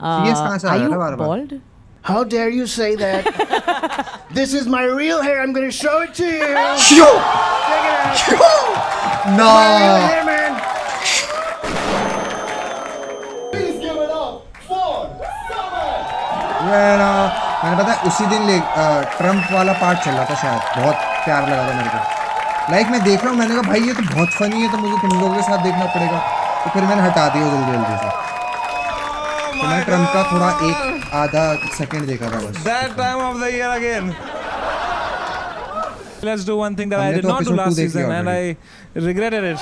CS कहाँ से आ Are रहा you था बार-बार? bald? How dare you say that? This is my real hair. I'm going to show it to you. Yo! Check it out. No! My real hair, man. Please give it up for Summer. मैंने पता है उसी दिन Trump वाला part चल रहा था शायद, बहुत प्यार लगा था मेरे को। लाइक मैं देख रहा हूँ, मैंने कहा भाई ये तो बहुत फनी है, तो मुझे तुम लोगों के साथ देखना पड़ेगा, तो फिर मैंने हटा दिया जल्दी जल्दी से। तो मैंने ट्रम्प का थोड़ा एक आधा सेकंड देखा था बस। That time of the year again. Let's do one thing that I हमने did तो not do episode last 2 देख लिया season and I already। regretted it.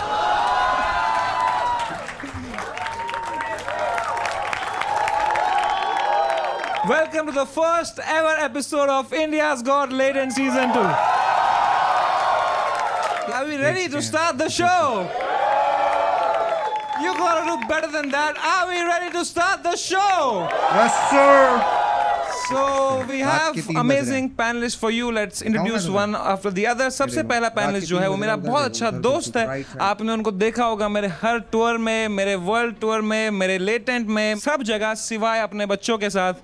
Welcome to the first ever episode of India's Got Latent Season 2. Are we ready to start the show? You gotta do better than that. Are we ready to start the show? Yes sir। So we रात have के 3 बज amazing panelists for you. Let's introduce मैं one after the other. सबसे पहला रात के panelist जो 3 है वो बज मेरा रहा है, बहुत उधर अच्छा देखो, दोस्त है। right side। आपने उनको देखा होगा मेरे हर टूर में, मेरे वर्ल्ड टूर में, मेरे लेटेंट में, सब जगह सिवाय अपने बच्चों के साथ।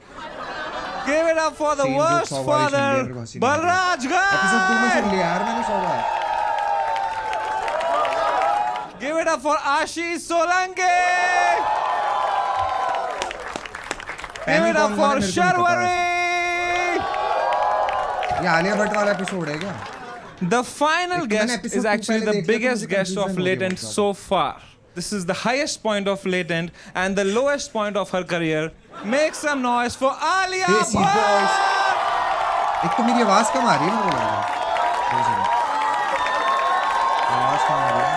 Give it up for the Same worst jokes, हवाई father, मेरे को हंसी नहीं आ रही। Balraj एपिसोड 2 में Ghai. सुन लिया यार मैंने 100 बार। Give it up for Ashish Solanki. Give it up for Sharwari. ये आलिया भट्ट वाला एपिसोड है क्या? The final मैंने guest episode is 2 actually पहले the देख लिया, तो biggest मुझे guest of confusion हो गया Latent मतलब। so far. This is the highest point of Latent and the lowest point of her career. Make some noise for Alia Desi Bhatt! boys। एक तो मेरी आवाज कम आ रही है, मेरे को लग रहा है। 2 सेकंड। आवाज कम आ रही है।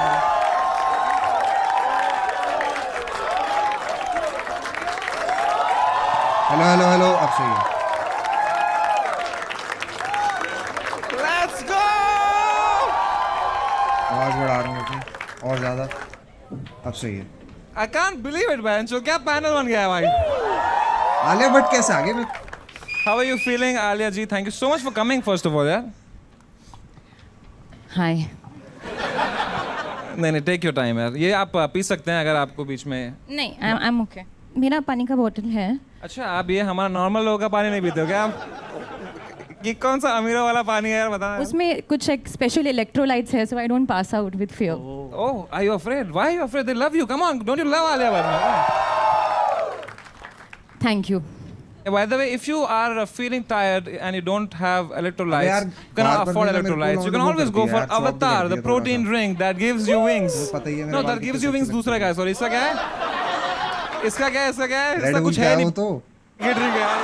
हेलो हेलो हेलो, अब सही है। Let's go! आवाज बढ़ा रहा हूँ अपनी और ज्यादा, अब सही है। I can't believe it, man. So क्या पैनल बन गया है भाई? आलिया भट्ट कैसे आगे में? How are you feeling, Alia ji? Thank you so much for coming, first of all, yeah? Hi. नहीं, take your time, यार। ये आप पी सकते हैं अगर आपको बीच में। नहीं, I'm okay. मेरा पानी का बोतल है। अच्छा, आप ये हमारा नॉर्मल लोगों का पानी नहीं पीते हो क्या आप? ये कौन सा अमीरों वाला पानी है यार, बताना। उसमें कुछ एक स्पेशल इलेक्ट्रोलाइट्स है, so I don't pass out with fear. Oh, are you afraid? Why are you afraid? They love you. Come on, don't you love Alia Bhatt? Thank you. By the way, if you are feeling tired and you don't have electrolytes, यार, you cannot बार-बार afford मेरे को electrolytes. You can वो always कर go दिया for यार, चौक भी Avatar, कर the दिया protein थोड़ा drink that gives you wings. पता ही है मेरे No, बाल that कितने gives you wings सस्ते दूसरा क्या है? Sorry, इसका क्या है? इसका क्या है? इसका क्या है? रेड इसका बुल कुछ क्या है है नहीं। वो तो? ये drink है यार,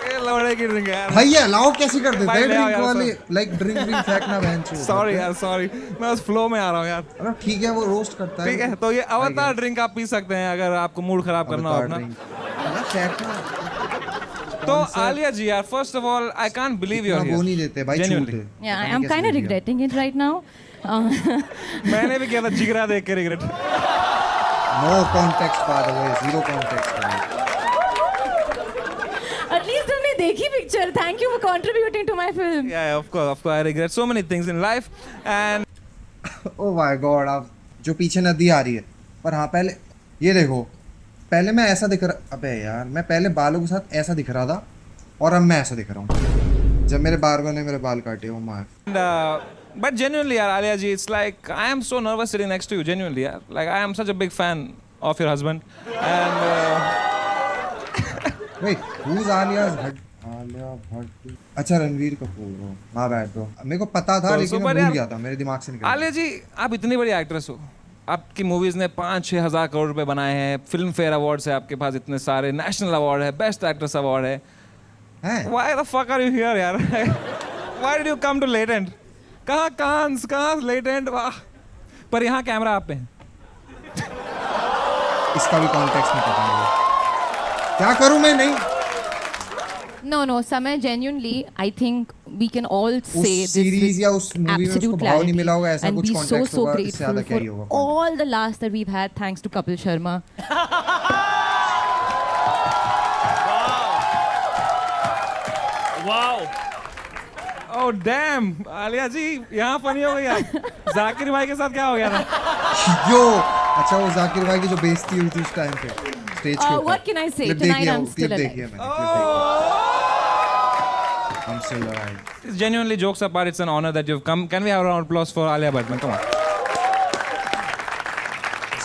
ये लौड़े की drink है यार। भैया अलाउ कैसे कर देते भाई, हैं ले आओ ड्रिंक यार, वाले, लाइक ड्रिंक भी फेंकना बहन चोद। Sorry यार, sorry. मैं उस flow में आ रहा हूँ यार। अरे ठीक है, वो रोस्ट करता है। ठीक है, तो ये अवतार ड्रिंक आप पी सकते हैं अगर आपको मूड खराब करना हो अपना। तो आलिया जी यार, first of all, I can't believe you're वो here. नहीं देते भाई, छूट Genuinely. है। Yeah, I'm kind of regretting it right now. मैंने भी किया था जिगरा देख के regret. No context by the way, zero context. At least तुमने देखी picture. Thank you for contributing to my film. Yeah, of course, I regret so many things in life and oh my God, अब जो पीछे नदी आ रही है, पर हाँ पहले ये देखो, पहले मैं ऐसा दिख रहा, अबे यार मैं पहले बालों के साथ ऐसा दिख रहा था और अब मैं ऐसा दिख रहा हूँ जब मेरे बार्बर ने मेरे बाल काटे। Oh my. but genuinely यार आलिया जी, it's like I am so nervous sitting next to you, genuinely यार, like I am such a big fan of your husband and Wait, who's Alia Bhatt? Alia Bhatt, अच्छा Ranveer Kapoor. Oh my bad bro, मेरे को पता था तो लेकिन super मैं भूल यार। गया था, मेरे दिमाग से निकल आलिया जी, आप इतनी बड़ी एक्ट्रेस हो, आपकी मूवीज ने 5-6 हज़ार करोड़ रुपए बनाए हैं, फिल्म फेयर अवार्ड्स है आपके पास इतने सारे, नेशनल अवार्ड है, बेस्ट एक्ट्रेस अवार्ड है। हैं। Why the fuck are you here यार? Why did you come to Latent? कहाँ कांस, कहाँ Latent? वाह, पर यहाँ कैमरा आप पे है। इसका भी कॉन्टेक्स्ट नहीं पता मुझे, क्या करूँ मैं? नहीं, No, Samay, genuinely, I think we can all say this series या with उस movie में absolute उसको भाव नहीं clarity मिला होगा, ऐसा and कुछ be so context so होगा, इससे ज़्यादा grateful क्या ही for होगा। all the laughs that we've had thanks to Kapil Sharma. Wow. Oh damn, Alia जी यहाँ फनी हो गई आप। जाकिर भाई के साथ क्या हो गया था? यो, अच्छा वो जाकिर भाई की जो बेइज्जती हुई थी उस टाइम पे स्टेज के ऊपर what can I say? Clip Tonight देखी है I'm वो, still clip alive. देखी है मैंने, clip देखी है। I'm still alive. Genuinely, jokes apart, it's an honor that you've come. Can we have a round of applause for Alia Bhatt? Man, come on.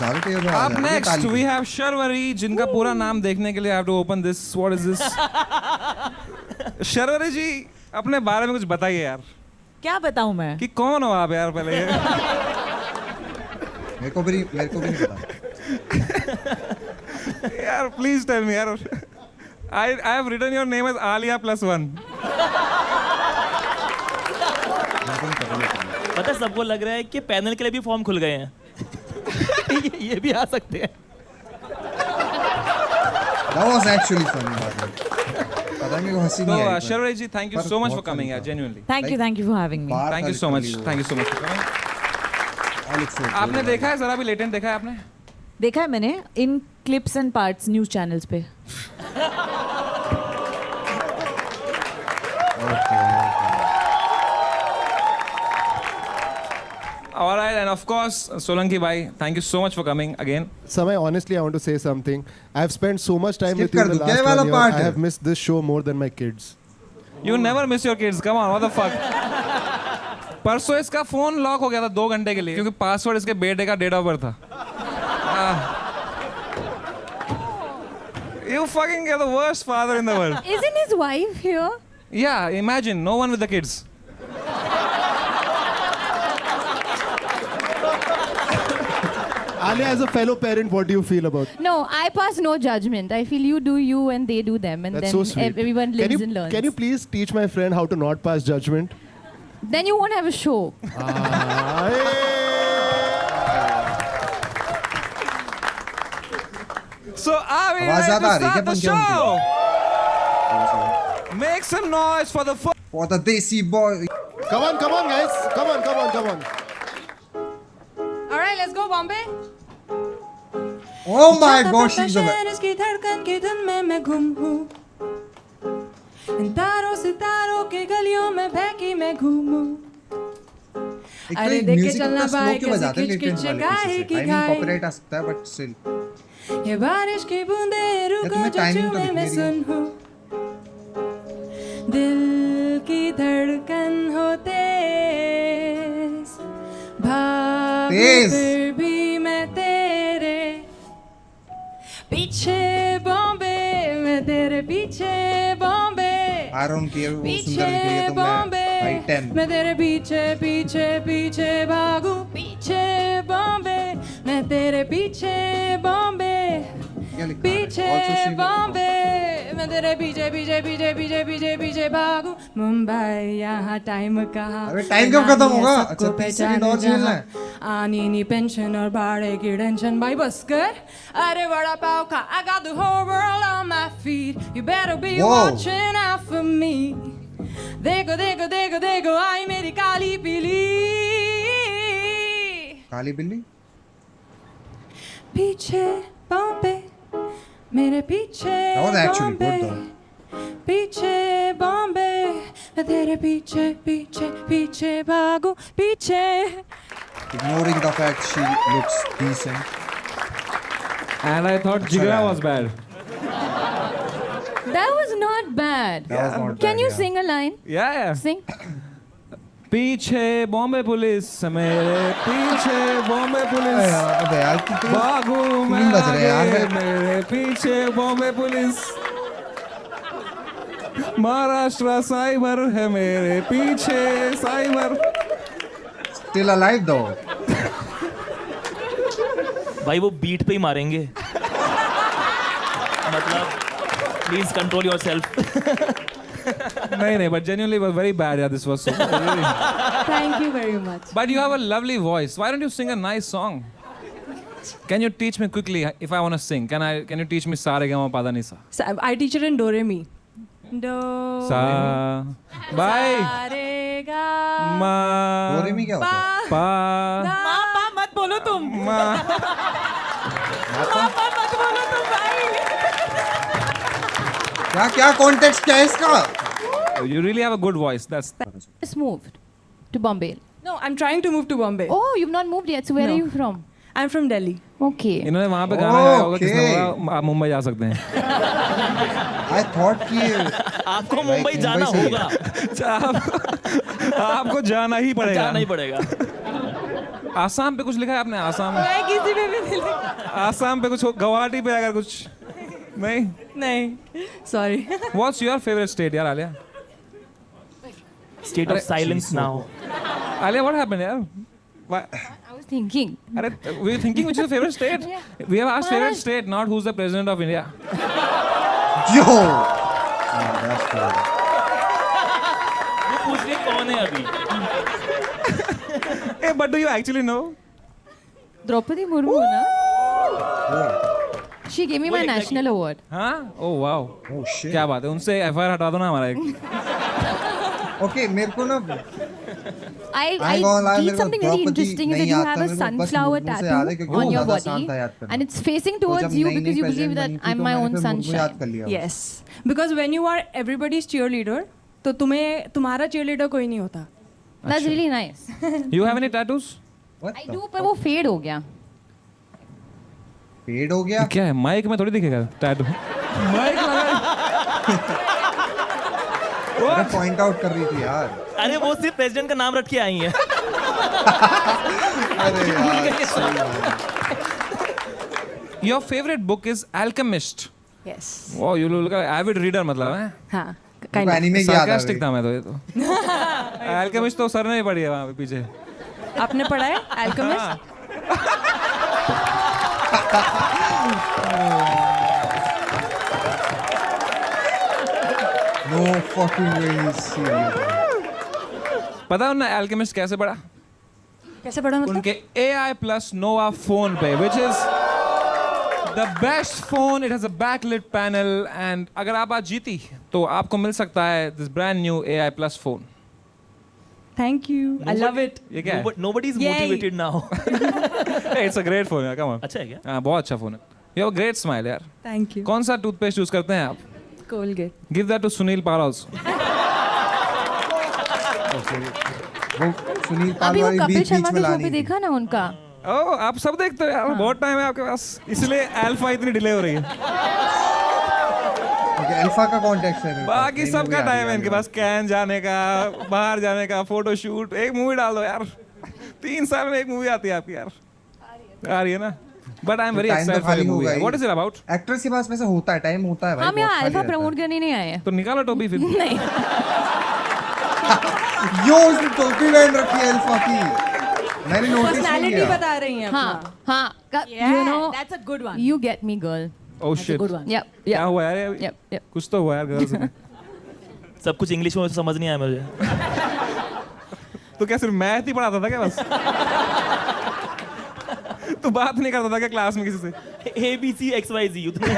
ज़्यादा तेज आवाज़ Up आ रही है, next, ताली we की। have Sharwari, जिनका पूरा नाम देखने के लिए I have to open this. What is this? Sharvari जी, अपने बारे में कुछ बताइए यार क्या बताऊं मैं? कि कौन हो आप यार पहले ये? मेरे को भी नहीं पता। यार प्लीज टेल मी यार I have written your name as Alia +1. पता है सबको लग रहा है कि पैनल के लिए भी फॉर्म खुल गए हैं ये भी आ सकते हैं That was actually funny, by the way. पता नहीं मेरे को हंसी So नहीं आई। Sharwari ji, thank you पर so much बहुत for coming funny यार था। genuinely. Thank you for having me. बाहर Thank you था so much. literally वो। Thank you so much for coming. I look so आपने good. देखा है जरा भी लेटेंट देखा है आपने? देखा है मैंने इन clips and parts news channels पे. Okay. All right, and of course Solanki bhai, thank you so much for coming again. Samay, honestly, I want to say something. I have spent so much time Skip with you in कर the दूं, क्या last वाला 1 year. part I है? have missed this show more than my kids. You never miss your kids. Come on, what the fuck? परसों इसका phone lock हो गया था 2 घंटे के लिए क्योंकि पासवर्ड इसके बेटे का डेट ऑफ बर्थ था. You fucking are the worst father in the world. Isn't his wife here? Yeah, imagine no one with the kids. Alia, as a fellow parent, what do you feel about? No, I pass no judgment. I feel you do you and they do them, and That's then so sweet. everyone lives and learns. Can you please teach my friend how to not pass judgment? Then you won't have a show. So are we आवाज ready ज्यादा आ to रही है start the क्या पंखे show? Make some noise for the first. For the Desi boy. Come on, guys. Come on. All right, let's go, Bombay. Oh my gosh, she's a इसकी धड़कन की धुन में मैं गुम हूँ इन तारों सितारों के गलियों में बहकी मैं घूमूं एक तो अरे ये देख के म्यूजिक चलना इतना स्लो भाई क्यों कैसे बजाते हैं खिच लेटेंट खिच वाले गाए पीछे की से? I mean गाए कॉपीराइट आ सकता है बट स्टिल ये बारिश की बूंदे रुको तुम्हें जो timing तो चूमे दिख मैं नहीं सुन हूँ दिल की धड़कन हो तेज भागूं तेज। फिर भी मैं तेरे पीछे बॉम्बे मैं तेरे पीछे बॉम्बे आरोन की वो सुंदर पीछे निकली है तो बॉम्बे मैं भाई 10 मैं तेरे पीछे पीछे पीछे भागूं पीछे बॉम्बे मैं तेरे पीछे बॉम्बे क्या लिखा है? पीछे Also she- बॉम्बे मैं तेरे पीछे पीछे पीछे पीछे पीछे पीछे भागूं मुंबई यहाँ टाइम कहाँ अबे time कब खत्म होगा? सबको अच्छा, 30 सेकंड पहचाने और झेलना जहाँ। है। आनी नी पेंशन और भाड़े की टेंशन भाई बस कर अरे बड़ा पाव खा I got the whole world on my feet you better be Whoa. watching out for me देखो देखो देखो देखो आई मेरी काली पीली काली बिल्ली पीछे बॉम्बे मेरे पीछे That was actually good Bombay though. पीछे बॉम्बे मैं तेरे पीछे पीछे पीछे भागूं पीछे Ignoring the fact she looks decent. And I thought Jigra lad. was bad. That was not bad. That was not Can bad, you yeah. sing a line? Yeah. Sing. पीछे Bombay police मेरे पीछे बॉम्बे पुलिस अबे यार कितनी भागू मैं तीन बज रहे हैं यार। आगे, मेरे पीछे बॉम्बे पुलिस महाराष्ट्र साइबर है मेरे पीछे साइबर. still alive though. भाई वो बीट पे ही मारेंगे मतलब प्लीज कंट्रोल योरसेल्फ नहीं but genuinely was very bad. Yeah, this was so really. Thank you very much. But you have a lovely voice. Why don't you sing a nice song? Can you teach me quickly if I want to sing? Can you teach me Sa Re Ga Ma Pa Da Ni Sa? I teach her in Do Re Mi. Do Sa Bye Sa Re Ga Ma डोरे में क्या होता है? Pa माँ पा मत बोलो तुम. Ma. माँ पा मत बोलो तुम भाई. क्या कॉन्टेक्स्ट क्या है इसका? You really have a good voice. That's Just moved to Bombay. No, I'm trying to move to Bombay. Oh, you've not moved yet. So where No. are you from? I'm from Delhi. Okay. इन्होंने वहाँ पे गाना गाया होगा, किसने Okay. बोला आप मुंबई जा सकते हैं? आई थॉट कि आपको मुंबई जाना मुंबई से ही होगा, आपको जाना ही पड़ेगा। जाना ही पड़ेगा। आसाम पे कुछ लिखा है आपने? आसाम मैं किसी पे भी नहीं आसाम पे कुछ गुवाहाटी पे अगर कुछ नहीं? नहीं, sorry. What's your favorite state यार Alia? State of silence now. Alia what happened यार? Why? I was thinking. अरे we were thinking which is your favorite state? We have asked favorite state, not who's the president of India. यो वो पूछ रही है कौन है अभी? Hey, but do you actually know? Draupadi Murmu, na? She gave me my national award. हाँ? Oh wow. Oh shit क्या बात है, उनसे FIR हटा दो ना हमारा एक। ओके मेरे को ना I I'm gonna lie, read मेरे को something very Draupadi interesting is नहीं that you याद have था, a मेरे को बस sunflower मुर्मू से याद है tattoo क्योंकि on वो your ज़्यादा आसान body था याद करना। and it's facing तो towards जब you नई-नई because you believe president that बनी थी, I'm तो my मैंने own फिर मुर्मू याद sunshine. कर लिया। Yes. Because when you are everybody's cheerleader, तो तुम्हारा cheerleader कोई नहीं होता. That's really nice. You have any tattoos? What I the do, पर वो fade हो गया. पेड हो गया क्या है, माइक में थोड़ी दिखेगा टैटू। माइक लगा मैं पॉइंट आउट कर रही थी यार अरे वो सिर्फ प्रेसिडेंट का नाम रख के आई हैं। अरे यार Your favorite book is Alchemist. Yes. Wow, you look like avid reader मतलब है? हाँ, मेरे kind को of. एनीमे की याद आ Sarcastic गई था मैं तो ये तो। Alchemist तो सर ने ही पढ़ी है वहाँ पे पीछे। आपने पढ़ा है Alchemist? No fucking way serious पता है उन्हें Alchemist कैसे पढ़ा? कैसे पढ़ा मतलब? उनके AI plus Nova phone पे, which is the best phone. It has a backlit panel and अगर आप आज जीती तो आपको मिल सकता है this brand new AI plus phone. Thank you. I love it. ये क्या है? Nobody is Yay. motivated now. Hey, it's a great phone यार, come on. अच्छा है क्या? हाँ बहुत अच्छा phone है. You have a great smile यार. Thank you. कौन सा टूथपेस्ट यूज करते हैं आप? Colgate. Give that to Sunil Pal also. वो सुनील पाल अभी वो वाली कपिल बीच शर्मा बीच में के शो लानी पे थी देखा ना उनका. ओह आप सब देखते हो यार, बहुत टाइम है आपके पास, इसलिए अल्फा इतनी डिले हो रही है। ओके अल्फा का कॉन्टेक्स्ट है मेरे पास, बाकी नई सबका movie आ टाइम है रही इनके पास, कैन जाने का, बाहर जाने का, फोटो शूट, एक मूवी डाल दो यार। 3 साल में एक मूवी आती है आपकी यार, आ रही है ना। But I am very time तो एक्साइटेड फॉर खाली द मूवी। होगा ही। What is it about? Actors के पास वैसे होता है टाइम होता है भाई हम बहुत यहाँ खाली अल्फा रहता है। प्रमोट करने नहीं आए हैं. तो निकालो टोपी फिर। नहीं. यो उसने टोपी पहन रखी है अल्फा की, मैंने नोटिस नहीं Personality किया। बता रही हैं हाँ अपना. हाँ. Yeah, You know, that's a good one. you get me, girl. Oh shit, Good one. Yep. क्या Yep. हुआ यार? Yep. Yep. कुछ तो हुआ यार गर्ल्स में। सब कुछ इंग्लिश में समझ नहीं आया मुझे। तो क्या सिर्फ मैथ ही पढ़ाता था क्या बस? तू बात नहीं करता था क्या क्लास में किसी से? ABC XYZ उतने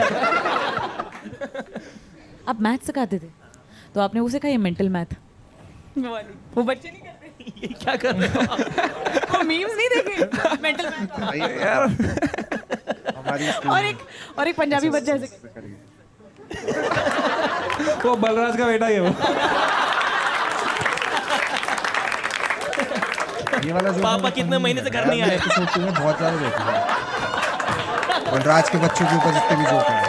आप मैथ सिखाते थे तो आपने उसे कहा ये मेंटल मैथ. वो बच्चे नहीं करते. ये क्या कर रहे हो? वो मीम्स नहीं देखे. Mental math. भाई, यार हमारी स्कूल और एक पंजाबी बच्चा ऐसे वो बलराज का बेटा ही है वो। ये वाला जो पापा कितने महीने से घर नहीं आए? एपिसोड 2 में बहुत ज्यादा देखा है और राज के बच्चों के ऊपर जितने भी जोक हैं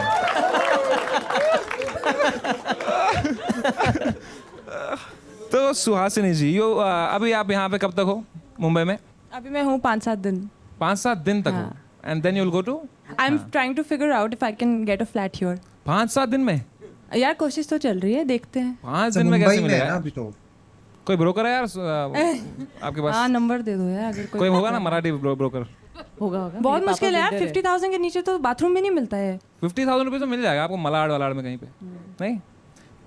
तो सुहासिनी जी, अभी आप यहाँ पे कब तक हो मुंबई में? अभी मैं हूँ 5-7 दिन. 5-7 दिन तक हो, and then you will go to? I'm trying to figure out if I can get a flat here. 5-7 दिन में? यार कोशिश तो चल रही है, देखते हैं. 5 दिन में कैसे मुंबई में है मिलेगा? ना अभी तो कोई ब्रोकर है यार आपके हाँ पास? नंबर दे दो यार अगर कोई होगा ना मराठी ब्रोकर? होगा. बहुत मेरे मुश्किल है पापा यार. builder 50,000 के नीचे तो बाथरूम भी नहीं मिलता है. 50,000 रुपीज में मिल जाएगा आपको मलाड वलाड में कहीं पे, नहीं?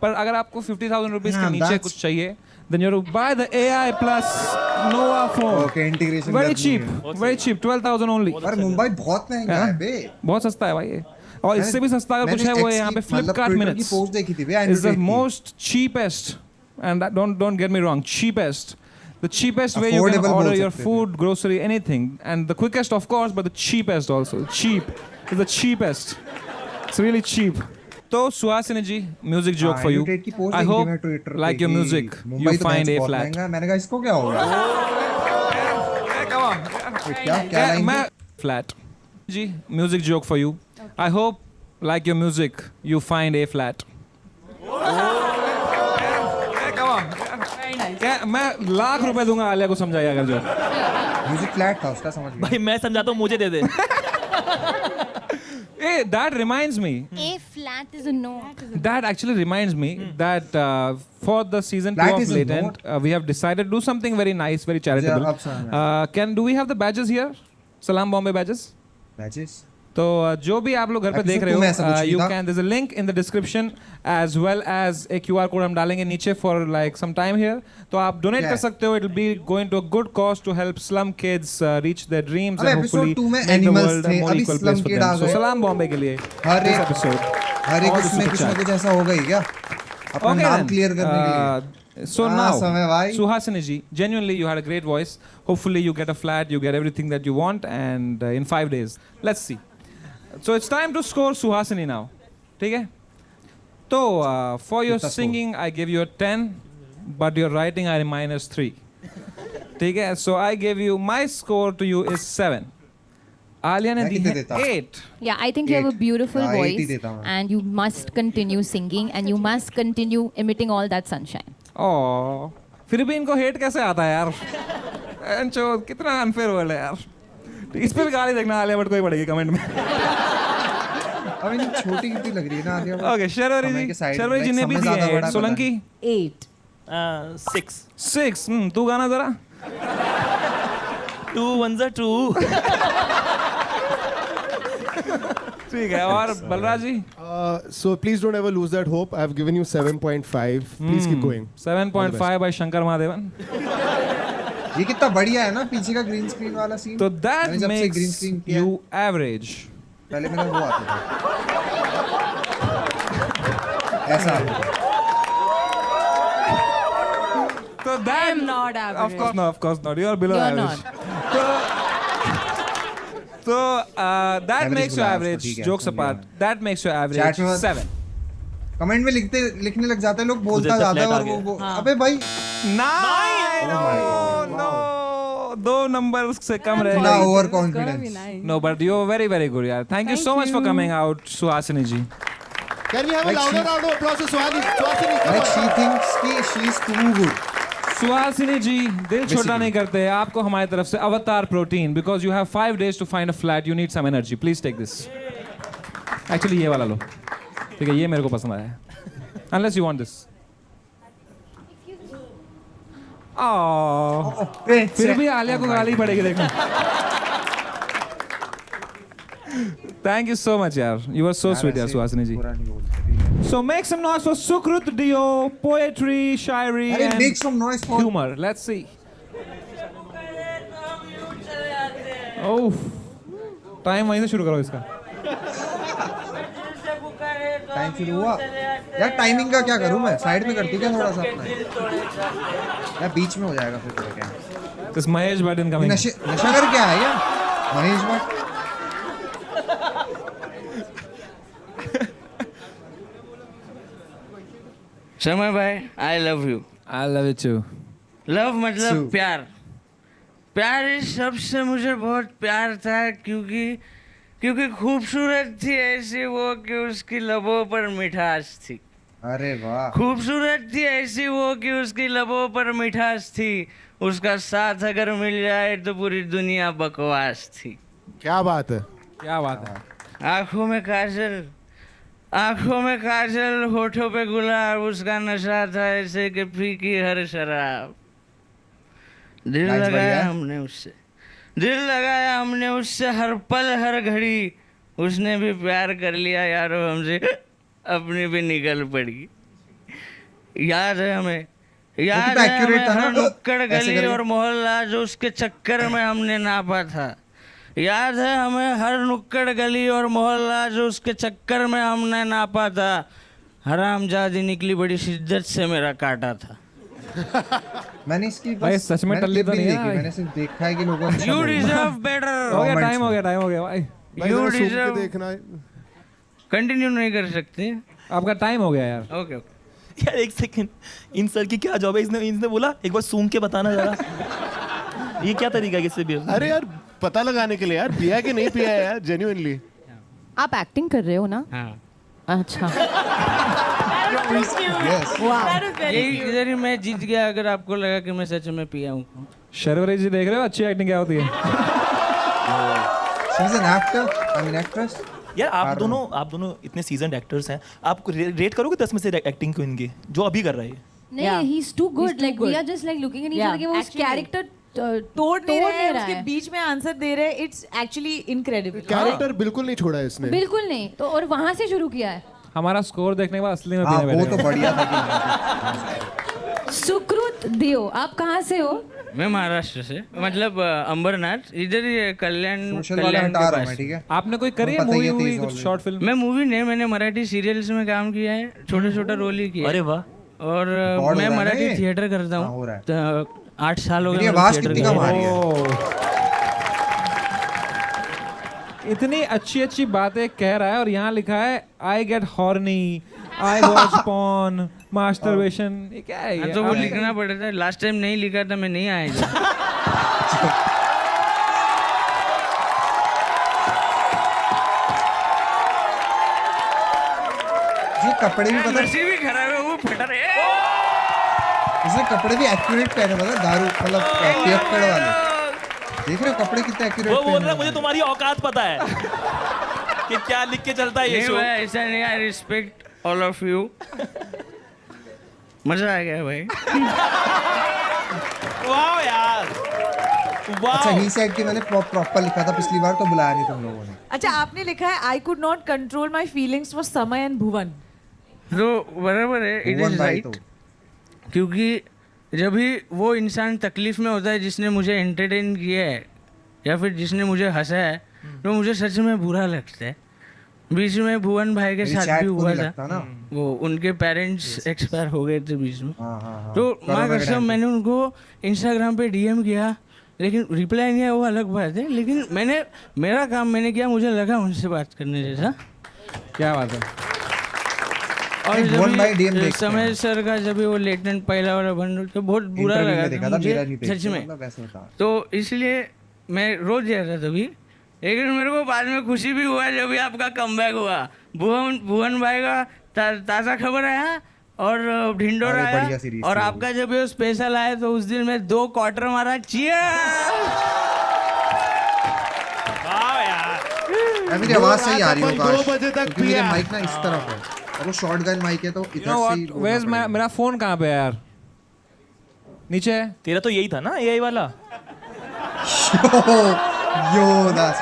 पर अगर आपको 50,000 रुपीज के हाँ, नीचे that's- कुछ चाहिए, then you have to buy the AI plus Nova phone. Okay integration Very cheap, very cheap, 12,000 only. पर मुंबई बहुत महंगा है बे बहुत सस्ता है भाई ये, और इससे भी सस्ता अगर कुछ है वो है यहाँ पे फ्लिपकार्ट की मिनट्स. पोस्ट देखी थी बे It's the most cheapest, and that, don't get me wrong, cheapest. The cheapest way you can Affordable order बोल your सकते food, grocery, anything, and the quickest of course, but the cheapest also. Cheap is the cheapest. It's really cheap. तो सुहासिनी जी, music joke for you. I hope like your music, you find a flat. मैंने कहा इसको क्या होगा Come on. क्या क्या मैं line flat. Ji, music joke for you. I hope, like your music, you find A flat. Come on. Very nice. क्या मैं लाख रुपए दूंगा आलिया को समझाइए अगर जो म्यूजिक फ्लैट था उसका, समझ गया। भाई मैं समझाता हूँ, मुझे दे दे। Hey, that reminds me. A flat is a no. That actually reminds me that for the season 2 Flat of is a Latent, we have decided to do something very nice, very charitable. Yeah, up, Do we have the badges here? Salam Bombay badges. Badges? तो जो भी आप लोग घर पे Episode देख रहे 2 में ऐसा हो, कुछ नहीं you था। can, there's a link in the description as well as a QR code हम डालेंगे नीचे for like some time here. तो आप donate Yeah. कर सकते हो. It'll be going to a good cause to help slum kids reach their dreams अबे and hopefully episode 2 में make the animals world a थे, more अभी equal slum place for kid them. Uh So गए। सलाम बॉम्बे के लिए हर this एक episode. हर एक All the उसमें super कुछ ना chat. कुछ ऐसा होगा ही क्या? अपना Okay नाम then. क्लियर करने के लिए। So हाँ, now, समय भाई। Suhasini ji, genuinely you had a great voice. Hopefully you get a flat, you get everything that you want, and in 5 days. Let's see. So it's time to score Suhasini now. ठीक है? So for your कितना singing, I give you a 10, but your writing I -3. ठीक है? So I give you, my score to you is 7. Alia ने मैं दी कितने है देता? 8. Yeah, I think you have a beautiful हाँ, 8 ही voice, देता हूँ। and you must continue singing, and you must continue emitting all that sunshine. Oh, फिर भी इनको हेट कैसे आता है यार? अंचो कितना अनफेयर वर्ल्ड है यार। इस पर गाली देखना आलिया भट्ट को ही पड़ेगी कमेंट में। अब इन्हें छोटी कितनी लग रही है ना आलिया भट्ट? ओके, शर्वरी समय जी, के side शर्वरी में जी ने भी समय दिए ज़्यादा हैं बड़ा 8. सोलंकी 8. 6 6. तू गाना जरा। 2 1 2 ठीक है, और बलराज जी So please don't ever lose that hope. I've given you 7.5. Please keep going. 7.5 by Shankar Mahadevan. ये कितना बढ़िया है ना पीछे का ग्रीन स्क्रीन वाला सीन। तो that मैंने जब से green makes screen किया you average. पहले मेरा वो आता था ऐसा आता था। तो I that am not average. of course not. You are below You're average. So that Average makes you बोला उसको, average. ठीक है, Jokes समझ गया apart, that makes you average Chat में 7. कमेंट में लिखने लग जाते हैं लोग, बोलता उधर से जाता है flat और आ वो गया। अबे भाई 9. No. 2 numbers से कम रहे। इतना over It's gonna be confidence. nice. No, but you were very, very good, yaar. Thank you so much for coming out, Suhasini ji. Can we have Like a louder she- round of applause for Swati? Swati, come Like on. she thinks कि she is too good. Suhasini ji, दिल छोटा नहीं करते हैं आपको हमारी तरफ से अवतार protein because you have 5 days to find a flat. You need some energy. Please take this. Actually ये वाला लो. ठीक है, ये मेरे को पसंद आया है. Unless you want this. Oh. फिर भी आलिया को गाली पड़ेगी देखना. Thank you so much, yaar. You were so sweet, yaar, Suhasini ji. बुरा नहीं बोलते। So make some noise for Sukrut Dio, poetry, shairi, अरे and make some noise for humor. Let's see. Oh, time वहीं से शुरू करो इसका. Time शुरू हुआ यार। टाइमिंग का क्या करूं मैं? साइड में करती क्या थोड़ा सा अपना यार, बीच में हो जाएगा फिर तो क्या। This Mahesh Bhatt ये incoming. नशा कर क्या है यार महेश भट्ट? समय भाई आई love you. I love it too. Love मतलब True. प्यार। प्यार इस शब्द से मुझे बहुत प्यार था क्योंकि खूबसूरत थी ऐसी वो कि उसकी लबों पर मिठास थी। अरे वाह, खूबसूरत थी ऐसी वो कि उसकी लबों पर मिठास थी। उसका साथ अगर मिल जाए तो पूरी दुनिया बकवास थी। क्या बात है? क्या बात है. आंखों में काजल होठों पे गुलाब। उसका नशा था ऐसे कि फीकी हर शराब। दिल Nice, लगाया बढ़िया। हमने उससे हर पल हर घड़ी। उसने भी प्यार कर लिया यारो हमसे, अपनी भी निकल पड़ी। याद है हमें कितना accurate था ना हर वो, नुक्कड़ ऐसे गली करके। और मोहल्ला जो उसके चक्कर में हमने नापा था। याद है हमें हर नुक्कड़ गली और मोहल्ला जो उसके चक्कर में हमने नापा था। हरामजादी निकली बड़ी शिद्दत से मेरा काटा था। मैंने इसकी भाई सच में टल्ली तो नहीं है भाई. मैंने सिर्फ देखा है कि लोगों ने यू डिजर्व बेटर। हो गया, Comments टाइम हो में। गया भाई. भाई You जरा सूंघ के deserve- देखना। कंटिन्यू नहीं कर सकते। आपका टाइम हो गया यार. Okay okay. यार एक सेकंड, इन सर की क्या जॉब है? इसने बोला एक बार सूंघ के बताना जरा। ये क्या तरीका है किससे भी? अरे यार पता लगाने के लिए यार, पिया कि नहीं पिया है यार, जेन्युइनली। आप एक्टिंग कर रहे हो ना? हाँ, अच्छा। Yes. यही इधर ही मैं जीत गया अगर आपको लगा कि मैं सच में पिया हूँ। शर्वरी जी देख रहे हो अच्छी एक्टिंग क्या होती है? She's an actor, I mean actress. यार आप दोनों इतने सीजन्ड एक्टर्स हैं, आप रेट करोगे 10 में से एक्टिंग को इनकी जो अभी कर रहा है? नहीं, he's too good. Like we are just like looking at each other कि वो उस कैरेक्टर तोड़ नहीं रहे हैं, उसके है। बीच में आंसर दे रहे हैं. It's actually incredible. कैरेक्टर बिल्कुल नहीं छोड़ा है इसने। बिल्कुल नहीं, तो और वहां से शुरू किया है। हमारा स्कोर देखने के बाद असली में हाँ पीने वो बैठेगा। तो बढ़िया था कि सुकृत देव, आप कहाँ से हो? मैं महाराष्ट्र से, मतलब अंबरनाथ, इधर ही है, कल्याण सोशल वाले कल्याण हटा के रहा हूँ मैं, पास। ठीक है? आपने कोई करी है पता ही है मूवी 30 कुछ already. Short film? मैं मूवी नहीं, मैंने मराठी सीरियल्स में काम किया है, छोटे छोटे रोल ही किया अरे है। वाह। और हो रहा मैं है ना मराठी ये? थिएटर करता हाँ, हो रहा है। हूँ, तो 8 साल हो गए मेरी मेरे आवाज थिएटर कितनी के। कम आ रही है? ओह। इतनी अच्छी अच्छी बातें कह रहा है और यहाँ लिखा है I get horny, I watch porn, masturbation. ये क्या है हाँ, ये? तो वो आप- लिखना पड़ा था, लास्ट टाइम नहीं लिखा था, मैं नहीं आया इधर। ये कपड़े भी पता, नसीब ही खराब है, वो फटा रहे। इसने कपड़े भी एक्यूरेट पहने, पता दारू मतलब पियक्कड़ वाले। देख रहे हो कपड़े कितने एक्यूरेट वो पहने? बोल रहा है मुझे तुम्हारी औकात पता है कि क्या लिख के चलता है ये नहीं शो। भाई, ऐसा नहीं, I respect all of you. मजा आ गया भाई। वाह यार, अच्छा वाह। ही सेड कि मैंने प्रॉपर लिखा था पिछली बार, तो बुलाया नहीं तुम लोगों ने। अच्छा, आपने लिखा है I could not control my feelings for समय एंड भुवन. तो बराबर है, इट भुवन इज भाई राइट, तो क्योंकि जब भी वो इंसान तकलीफ में होता है जिसने मुझे एंटरटेन किया है या फिर जिसने मुझे हंसाया है, तो मुझे सच में बुरा लगता है। बीच में भुवन भाई के मेरी साथ chat भी को हुआ नहीं था, लगता ना। वो उनके पेरेंट्स एक्सपायर हो गए थे बीच में। हाँ हाँ हाँ। तो कोरोना माँ के कसम टाइम पे। मैंने उनको इंस्टाग्राम पे डीएम किया, लेकिन रिप्लाई नहीं आया, वो अलग बात है, लेकिन मेरा काम मैंने किया, मुझे लगा उनसे बात करने जैसा। क्या बात है? और नहीं, भुवन भाई DM जब देखते समय हैं। सर का जब भी वो लेटेंट पहला वाला बंडल, तो बहुत बुरा Interview लगा में देखा था था, मेरा नहीं मुझे देखा, सच में। मतलब वैसे बता। तो इसलिए मैं रोज जा रहा था तभी, लेकिन मेरे को बाद में खुशी भी हुआ जब भी आपका कमबैक हुआ। भुवन भाई का ताज़ा खबर आया और ढिंडोरा अरे बढ़िया आया, series और थी वो। आपका जब ये स्पेशल आया तो उस दिन मैं 2 क्वार्टर मारा। Cheers! वाह यार। यार मेरी आवाज सही आ रही है अपन काश, 2 बजे तक क्योंकि मेरे पिया। माइक ना इस तरफ है और वो शॉटगन माइक है, तो You इधर know से what? ही बोलना Where's my- पड़ेगा। मेरा फोन कहाँ पे है यार? नीचे है? तेरा तो यही था ना एआई वाला। यो that's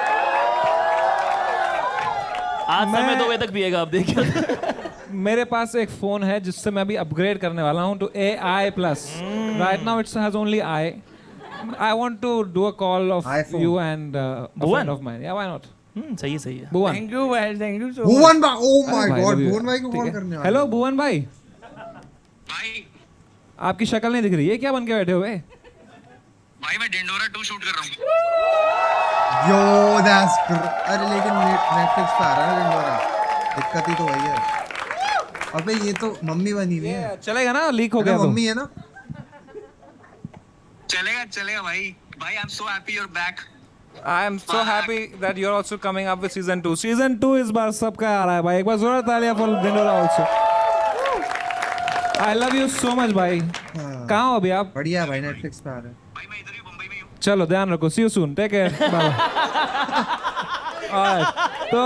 आज समय 2 बजे तक पिएगा आप, देखिए। मेरे पास एक फोन है जिससे मैं अभी अपग्रेड करने वाला हूँ to AI plus. Right now it's has only I want to do a call of iPhone. You and Bhuvan? Friend of mine. या व्हाई नॉट? सही है, सही है। भुवन। थैंक यू भाई, थैंक यू सो भुवन भाई, ओह माय भाई, गॉड, love you. भुवन भाई को ठीक कॉल है। करने वाला। हेलो भुवन भाई, आपकी शक्ल नहीं दिख रही है, क्या बन के बैठे हुए? भाई मैं डिंडोरा 2 शूट कर रहा हूँ। यो दैट्स अरे लेकिन नेटफ्लिक्स पे आ रहा है डिंडोरा, दिक्कत ही तो वही है। अबे ये तो मम्मी बनी हुई है, चलेगा ना? लीक हो है ना, गया तो। मम्मी है ना। चलेगा भाई। भाई I am so happy you are back. I am so happy that you're also coming up with season 2. Season 2 इस बार सबका आ रहा है भाई, एक बार जोरदार तालियां for Dindora also. I love you so much भाई। कहाँ हो अभी आप? बढ़िया है भाई, नेटफ्लिक्स पे आ रहा है। भाई मैं इधर ही मुंबई में हूँ। चलो ध्यान रखो, see you soon, take care, bye। Alright, तो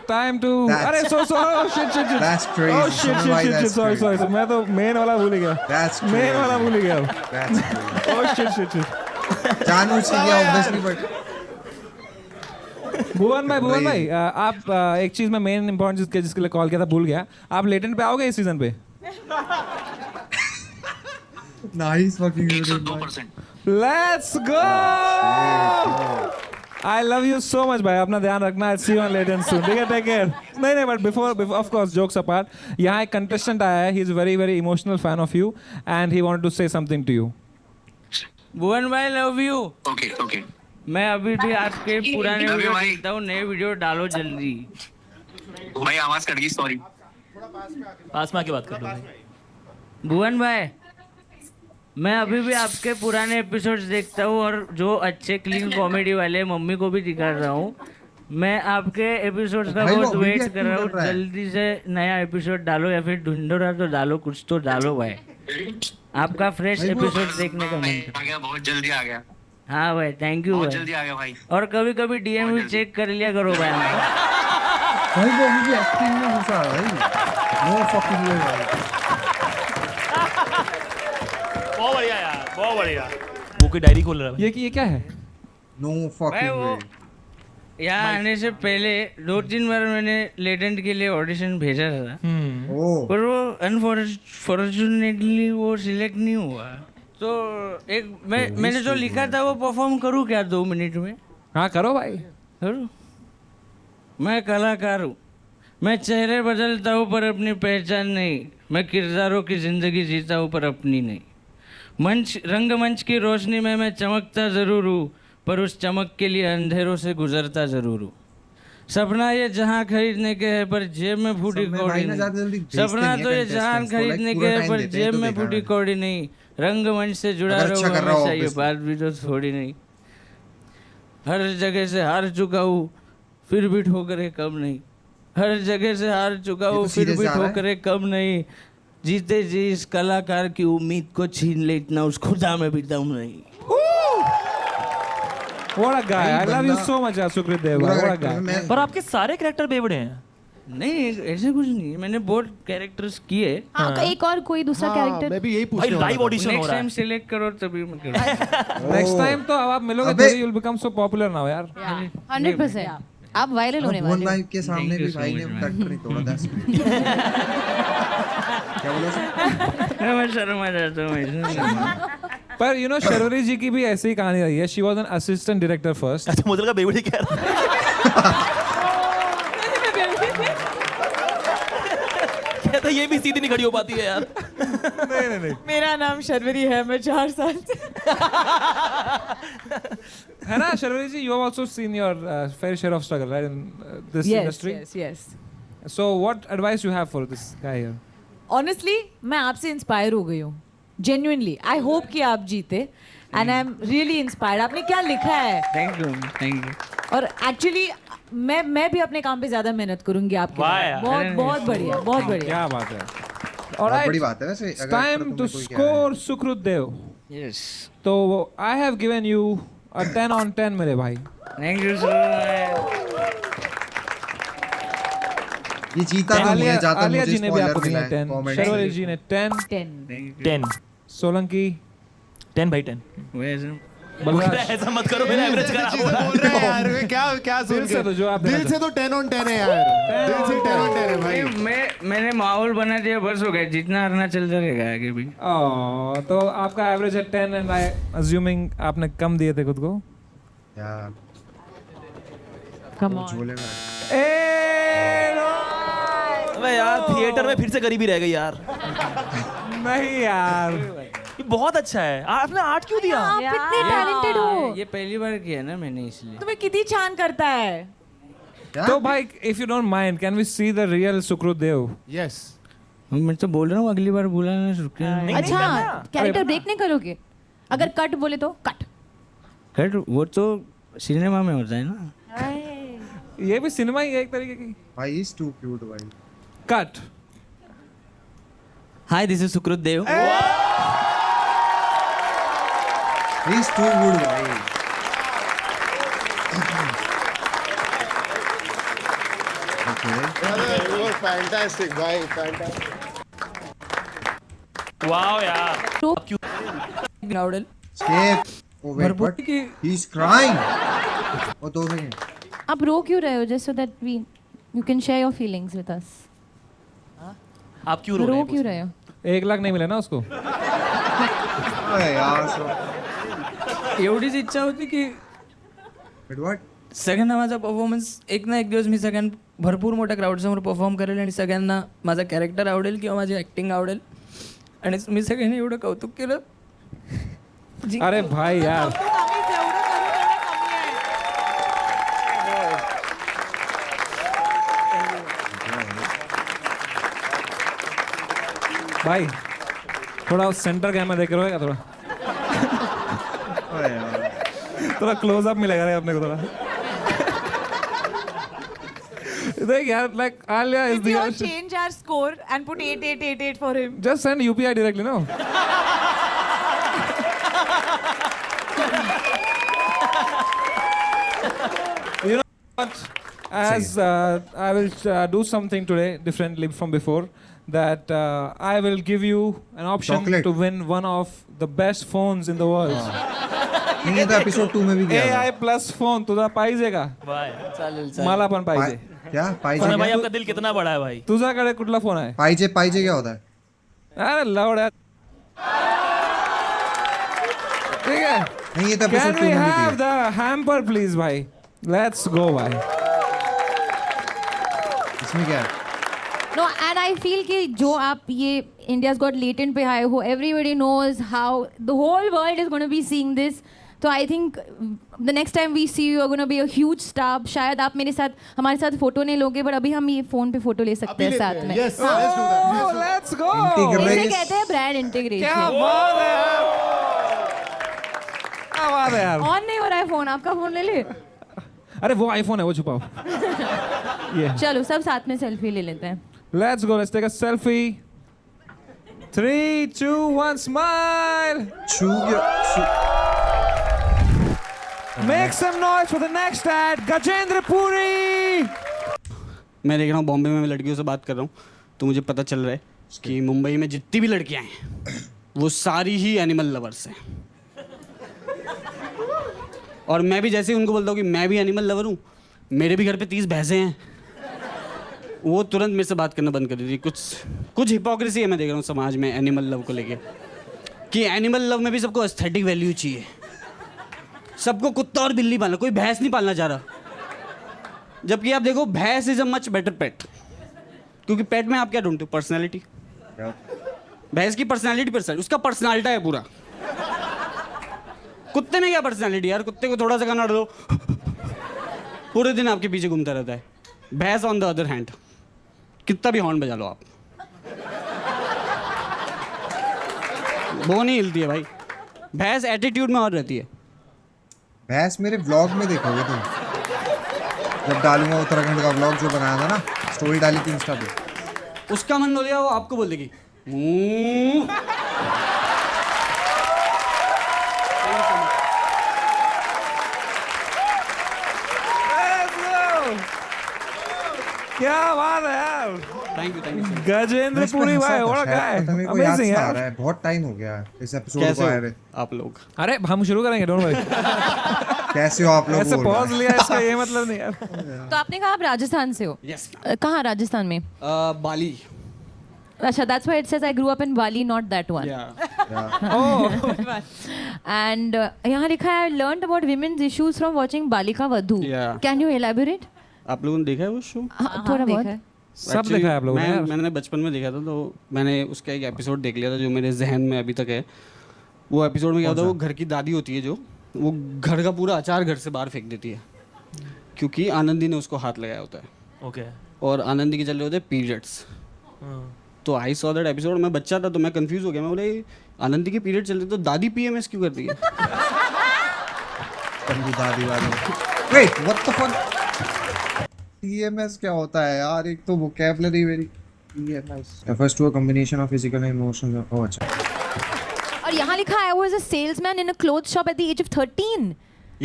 time to अरे so oh shit That's crazy. oh shit सुनो भाई, that's sorry crazy. मैं तो main वाला भूल ही गया, That's main crazy. वाला भूल ही गया। That's crazy. Oh shit जानू से गया ऑब्वियसली, बट भुवन भाई आप एक चीज में मेन इंपॉर्टेंट जिसके लिए कॉल किया था भूल गया, आप लेटेंट पे आओगे इस सीजन पे? Nice fucking 102%। Let's go. I love you so much भाई, अपना ध्यान रखना। See you on latent soon, ठीक है? Take care. नहीं but before of course jokes apart, यहाँ एक कंटेस्टेंट आया है, he is very very emotional fan of you and he wanted to say something to you. Bhuvan भाई, लव यू। ओके। मैं अभी भी आपके पुराने Love you, वीडियो भाई। देखता हूँ, नए वीडियो डालो जल्दी। भाई आवाज कट गई, सॉरी। पास में आके बात कर लो भाई। भुवन भाई, मैं अभी भी आपके पुराने एपिसोड्स देखता हूँ और जो अच्छे क्लीन कॉमेडी वाले मम्मी को भी दिखा रहा हूँ. मैं आपके एपिसोड्स का भाई, वो बहुत अभी भी वेट कर acting रहा कर हूँ. रहा है. जल्दी से नया एपिसोड डालो या फिर ढूंढो तो डालो, कुछ तो डालो भाई. आपका फ्रेश भाई, वो- एपिसोड देखने का मन कर. आ गया, बहुत जल्दी आ गया, हाँ भाई, थैंक यू बहुत भाई. जल्दी आ गया भाई. और कभी कभी डीएम भी चेक कर लिया करो भाई. भाई वो अभी भी एक्टिंग में घुसा है भाई. नो फकिंग वे भाई. बहुत बढ़िया यार, बहुत बढ़िया. वो की डायरी खोल रहा है. ये क्या है? नो भाई फकिंग वो वे. यहाँ आने से पहले 2-3 बार मैंने लेटेंट के लिए ऑडिशन भेजा था. ओ पर वो अनफॉर्चुनेटली वो सिलेक्ट नहीं हुआ. तो एक मैंने जो लिखा था वो परफॉर्म करूँ क्या 2 मिनट में? हाँ करो भाई. करूँ? मैं कलाकार हूँ. मैं चेहरे बदलता हूँ पर अपनी पहचान नहीं. मैं किरदारों की जिंदगी जीता हूँ पर अपनी नहीं. रंगमंच की रोशनी में मैं चमकता ज़रूर हूँ पर उस चमक के लिए अंधेरों से गुजरता ज़रूर हूँ. सपना ये जहाँ खरीदने के है पर जेब में फूटी सब में कौड़ी भाई ना ज्यादा नहीं. जल्दी भेजते सपना नहीं तो है ये जहाँ contestants को, like खरीदने के पूरा है time पर देते हैं, जेब तो में देखा फूटी मैंने. कौड़ी नहीं. रंगमंच से जुड़ा अगर अच्छा रहूँ कर रहा हो, हमेशा, ये obviously. बात भी तो थोड़ी नहीं. हर जगह से हार चुका हूँ फिर भी ठोकरें कम नहीं. हर जगह से हार चुका ये तो हूँ फिर serious भी जा रहा है. ठोकरें कम नहीं. जीते जी इस कलाकार की उम्मीद को छीन ले इतना उस खुदा में भी दम नहीं. What a guy. I love you बंदा- so much, Sukrit Dev. पूरा What a character guy. में मैं पर आपके सारे कैरेक्टर बेवड़े हैं. नहीं ऐसे कुछ नहीं. मैंने बहुत कैरेक्टर्स किए. हाँ, एक और कोई दूसरा कैरेक्टर. मैं भी यही भाई पूछने वाला लाइव था. ऑडिशन हो नेक्स्ट रहा टाइम है. सिलेक्ट करो तभी मैं करूँ. Next time तो अब आप मिलोगे अबे- थोड़ी, you'll become so popular now यार. 100%. आप वायरल होने भुवन वाले भाई हो. के सामने Thank you भी so भाई ने much, man. कट नहीं तोड़ा 10 मिनट. क्या बोला सर? मैं शर्मा जाता हूँ ऐसे. पर you know शर्वरी जी की भी ऐसी ही कहानी रही है. She was an assistant director first. अच्छा मुझे लगा बेवड़ी कह रहा है. कहता ये भी सीधी नहीं खड़ी हो पाती है यार. मेरा नाम शर्वरी है, मैं 4 साल से. है ना शर्वरी जी? You have also seen your fair share of struggle, right, in this industry. yes. So what advice you have for this guy here? Honestly, मैं आपसे इंस्पायर हो गई हूँ. Genuinely, I hope कि आप जीते. And I'm really inspired. आपने क्या लिखा है? Thank you. और एक्चुअली मैं भी अपने काम पे ज्यादा मेहनत करूंगी आपके वाह लिए. यार. बहुत बहुत बढ़िया, बहुत बढ़िया. क्या बात है. बहुत बड़ी बात है वैसे. It's अगर time तुमने to कोई किया है. score Sukrut Dev. यस. तो I have given you a 10 on 10 मेरे भाई. Thank you so much. ये जीता तो नहीं है, जाता आलिया मुझे जी ने भी स्पॉइलर आपको मिला दिया है 10. कमेंट शर्वरी जी ने 10. 10. 10 सोलंकी 10 भाई 10. वैसे बलराज. ऐसा मत करो, मेरा एवरेज खराब हो रहा है. बोल रहे हैं यार, वे क्या क्या सुन दिल से के? तो जो आप देना दिल से तो 10 on 10 है यार. दिल से 10 on 10 है भाई. मैंने माहौल बना दिया बस हो गया. जितना हारना चलता रहेगा आगे भी. Oh, तो आपका एवरेज है 10 एंड आई अज्यूमिंग आपने कम दिए थे खुद को. यार Come on. झोले में. अबे यार थिएटर में फिर से गरीबी रह गई यार. नहीं यार. ये बहुत अच्छा है. आपने आर्ट क्यों दिया? आप इतने टैलेंटेड हो. ये पहली बार किया ना मैंने इसलिए. तुम्हें कितनी छान करता है. तो भाई if you don't mind can we see the real Sukrut Dev? Yes. मैं तो बोल रहा हूँ अगली बार बुलाना रुक. अच्छा कैरेक्टर ब्रेक नहीं करोगे? अगर कट बोले तो कट. कट वो तो सिनेमा में होता है ना. ये भी सिनेमा ही है एक तरीके की. भाई इज टू क्यूट भाई. Cut. Hi this is Sukrit Dev. Is too good भाई. You were fantastic भाई. Fantastic. वाओ यार. ग्राउडल. Escape. Oh wait, what? He's crying. Oh 2 second. आप रो क्यों रहे हो? Just so that we you can share your feelings with us. आप क्यों रो रहे रो हैं? क्यों रहे हो? 1 लाख नहीं मिला ना उसको. अरे यार सो. एवढीच इच्छा होती की But what? सगळ्यांना माझा परफॉर्मन्स एक ना एक दिवस मी भरपूर मोठ्या क्राऊडसमोर परफॉर्म करेल आणि सगळ्यांना माझा कॅरेक्टर आवडेल किंवा माझी ॲक्टिंग आवडेल आणि मी सगळ्यांनी एवढं कौतुक केलं. अरे भाई यार. भाई थोड़ा सेंटर कैमरा देख रहे हो क्या थोड़ा. थोड़ा क्लोज अप मिलेगा रे अपने को थोड़ा. देख यार, like Alia is We the. all change our score and put 8888 for him. Just send UPI directly, no? You know what? As I will do something today differently from before, that I will give you an option Chocolate. to win one of the best phones in the world. नहीं ये तो episode 2 में भी गया था. AI plus phone तुझा पाहिजे का? वाह मला पण पाहिजे. क्या पाइजे भाई क्या? आपका दिल कितना बड़ा है भाई. तुझ्याकडे कुठला फोन आहे? पाइजे क्या होता है? अरे लवड्या. ठीक है. नहीं ये तो एपिसोड Can 2 we में भी have दिया. the hamper please भाई? Let's go भाई. इसमें क्या है? No, and I feel कि जो आप ये India's Got Latent पे आए हो, everybody knows how the whole world is going to be seeing this. तो I think the next time we see you are going to be a huge star. शायद आप मेरे साथ हमारे साथ फोटो नहीं लोगे, पर अभी हम ये फोन पे फोटो ले सकते हैं साथ में. Yes, let's do that. Oh, let's go. इसे कहते हैं ब्रांड इंटीग्रेशन. क्या बात है यार. क्या बात है यार. ऑन नहीं हो रहा है फोन, आपका फोन ले ले. अरे वो आईफोन है, वो छुपाओ. ये. चलो सब साथ में सेल्फी ले लेते हैं. Let's go. Let's take a selfie. 3, 2, 1, smile. Make some noise for the next ad, Gajendra Puri. मैं देख रहा हूँ बॉम्बे में लड़कियों से बात कर रहा हूँ, तो मुझे पता चल रहा है कि मुंबई में जितनी भी लड़कियाँ हैं वो सारी ही एनिमल लवर्स हैं. और मैं भी जैसे ही उनको बोलता हूँ कि मैं भी एनिमल लवर हूँ, मेरे भी घर पे 30 भैंसें हैं, वो तुरंत मेरे से बात करना बंद कर देती. कुछ हिपोक्रेसी है मैं देख रहा हूँ समाज में एनिमल लव को लेके, कि एनिमल लव में भी सबको एस्थेटिक वैल्यू चाहिए. सबको कुत्ता और बिल्ली पालना, कोई भैंस नहीं पालना चाह रहा. जबकि आप देखो भैंस इज अ मच बेटर पेट, क्योंकि पेट में आप क्या ढूंढते हो? पर्सनैलिटी. भैंस की पर्सनैलिटी उसका पर्सनैलिटी है पूरा. कुत्ते में क्या पर्सनैलिटी यार? कुत्ते को थोड़ा सा खाना दो, पूरे दिन आपके पीछे घूमता रहता है. भैंस ऑन द अदर हैंड, कितना भी हॉर्न बजा लो आप, वो नहीं हिलती है भाई. भैंस एटीट्यूड में और रहती है. भैंस मेरे व्लॉग में देखोगे तुम, जब डालूंगा उत्तराखंड का व्लॉग जो बनाया था ना, स्टोरी डाली थी इंस्टा पे. उसका मन हो गया वो आपको बोल देगी. क्या बात है यार. Thank you. गजेंद्र पुरी भाई, what a guy. Amazing आ यार. रहा है, बहुत टाइम हो गया इस एपिसोड कैसे को आए हो हुए. आप लोग? अरे हम शुरू करेंगे, डोंट वरी. कैसे हो आप लोग? ऐसे बोल रहे पॉज हैं. लिया इसका ये मतलब नहीं यार. तो आपने कहा आप राजस्थान से हो. यस. कहाँ राजस्थान में? बाली. अच्छा, that's why it says I grew up in Bali, not that one. And यहाँ लिखा है I learned about women's issues from watching Balika Vadhu. Yeah. Can you elaborate? आप लोगों ने देखा है वो शो? हाँ, थोड़ा बहुत. सब देखा है आप लोगों ने यार. मैंने बचपन में देखा था, तो मैंने उसका एक एपिसोड देख लिया था जो मेरे जहन में अभी तक है. वो एपिसोड में क्या होता है, वो घर की दादी होती है जो वो घर का पूरा अचार घर से बाहर फेंक देती है, क्योंकि आनंदी ने उसको हाथ लगाया होता है. ओके. और आनंदी के चल रहे होते हैं पीरियड्स. तो आई सॉ दैट एपिसोड. मैं बच्चा था तो मैं कंफ्यूज हो गया. मैं बोले आनंदी के पीरियड चल रहे तो दादी पीएमएस क्यों करती है? कंजू दादी वालों. Wait, what the fuck? TMS क्या होता है यार? एक तो vocabulary very TMS refers to a combination of physical and emotional. Oh अच्छा. और यहाँ लिखा है I was a salesman in a clothes shop at the age of 13.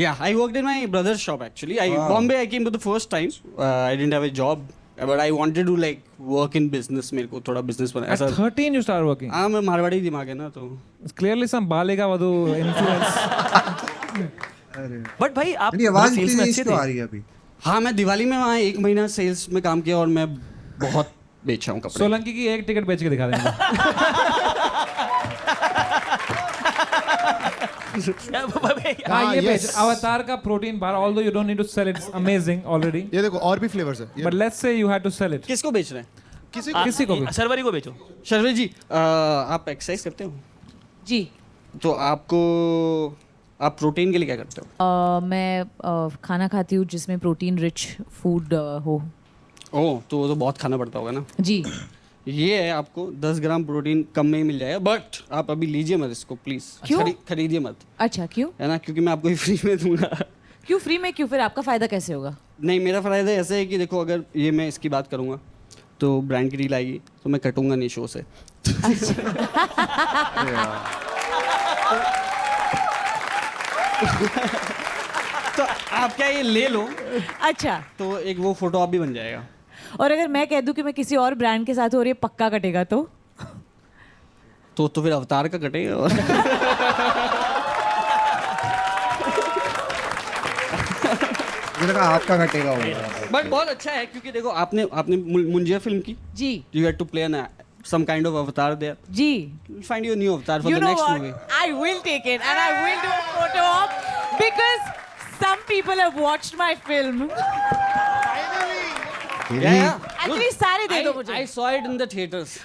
Yeah, I worked in my brother's shop actually. Bombay I came for the first time. I didn't have a job, but I wanted to like work in business. मेरे को थोड़ा business बना. At 13 you started working. हाँ, मैं मारवाड़ी दिमाग है ना, तो Clearly some Balika Vadhu influence. But भाई आप मेरी आवाज सेल्स में इतनी अच्छे क्यों आ थे. रही है अभी? हाँ, मैं दिवाली में वहाँ 1 महीना सेल्स में काम किया और मैं बहुत बेचा हूँ कपड़े. सोलंकी की एक टिकट बेच के दिखा देंगे. हाँ, ये बेच अवतार का protein bar. Although you don't need to sell it, it's amazing already. ये देखो और भी फ्लेवर्स है. But let's say you had to sell it. किसको बेच रहे हैं? किसी को भी. सरवरी को बेचो. शर्वे जी, आप एक्सरसाइज करते हो? जी. तो आप प्रोटीन के लिए क्या करते हो? मैं खाना खाती हूँ जिसमें प्रोटीन रिच फूड हो. ओह, तो वो तो बहुत खाना पड़ता होगा ना. जी. ये है आपको 10 ग्राम प्रोटीन कम में ही मिल जाएगा, बट आप अभी लीजिए मत इसको प्लीज, क्यों? खरीदिए मत, अच्छा क्यों? है ना, क्योंकि मैं आपको ही फ्री में दूंगा। क्यों फ्री में क्यों? फिर आपका फायदा कैसे होगा? नहीं, मेरा फ़ायदा ऐसा है कि देखो, अगर ये मैं इसकी बात करूँगा तो ब्रांड की डील आएगी तो मैं कटूंगा नहीं शो से। तो आप क्या ये ले लो, अच्छा, तो एक वो फोटो आप भी बन जाएगा। और अगर मैं कह दूं कि मैं किसी और ब्रांड के साथ हूं और ये पक्का कटेगा तो फिर अवतार का कटेगा। और मुझे लगा आपका कटेगा होगा। बट बहुत अच्छा है क्योंकि देखो आपने मुंजिया फिल्म की, जी, you had to play an some kind of avatar there. जी, You'll find your new avatar for you the know next what? movie. I will take it and I will do a photo op because some people have watched my film. Actually, सारे दे दो मुझे. I saw it in the theaters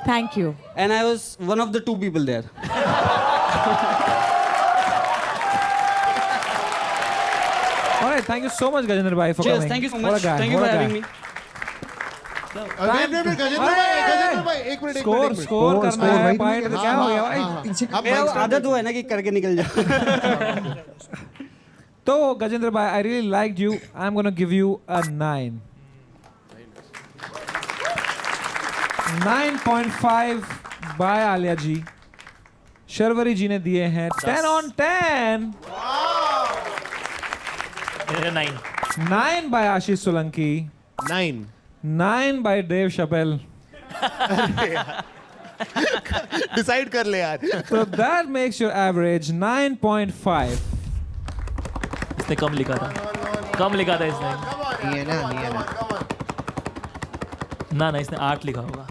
Thank you. and I was one of the 2 people there. All right, thank you so much, Gajendra bhai, for Cheers, coming. thank you so What a much. guy, Thank you what for a having guy. me. Gajendra भाई एक minute score करना है, point क्या हो गया भाई? मेरा आदत वो है ना कि करके निकल जाओ। तो Gajendra bhai, I really liked you. I'm gonna give you a 9. 9.5 by Alia जी। शर्वरी जी ने दिए हैं 10 on 10. 9 9 by Ashish Solanki. 9 by Dave Chappelle. Decide कर ले यार। So that makes your average 9.5. इसने कम लिखा था, कम लिखा था इसने। नहीं है ना। ना इसने 8 लिखा होगा।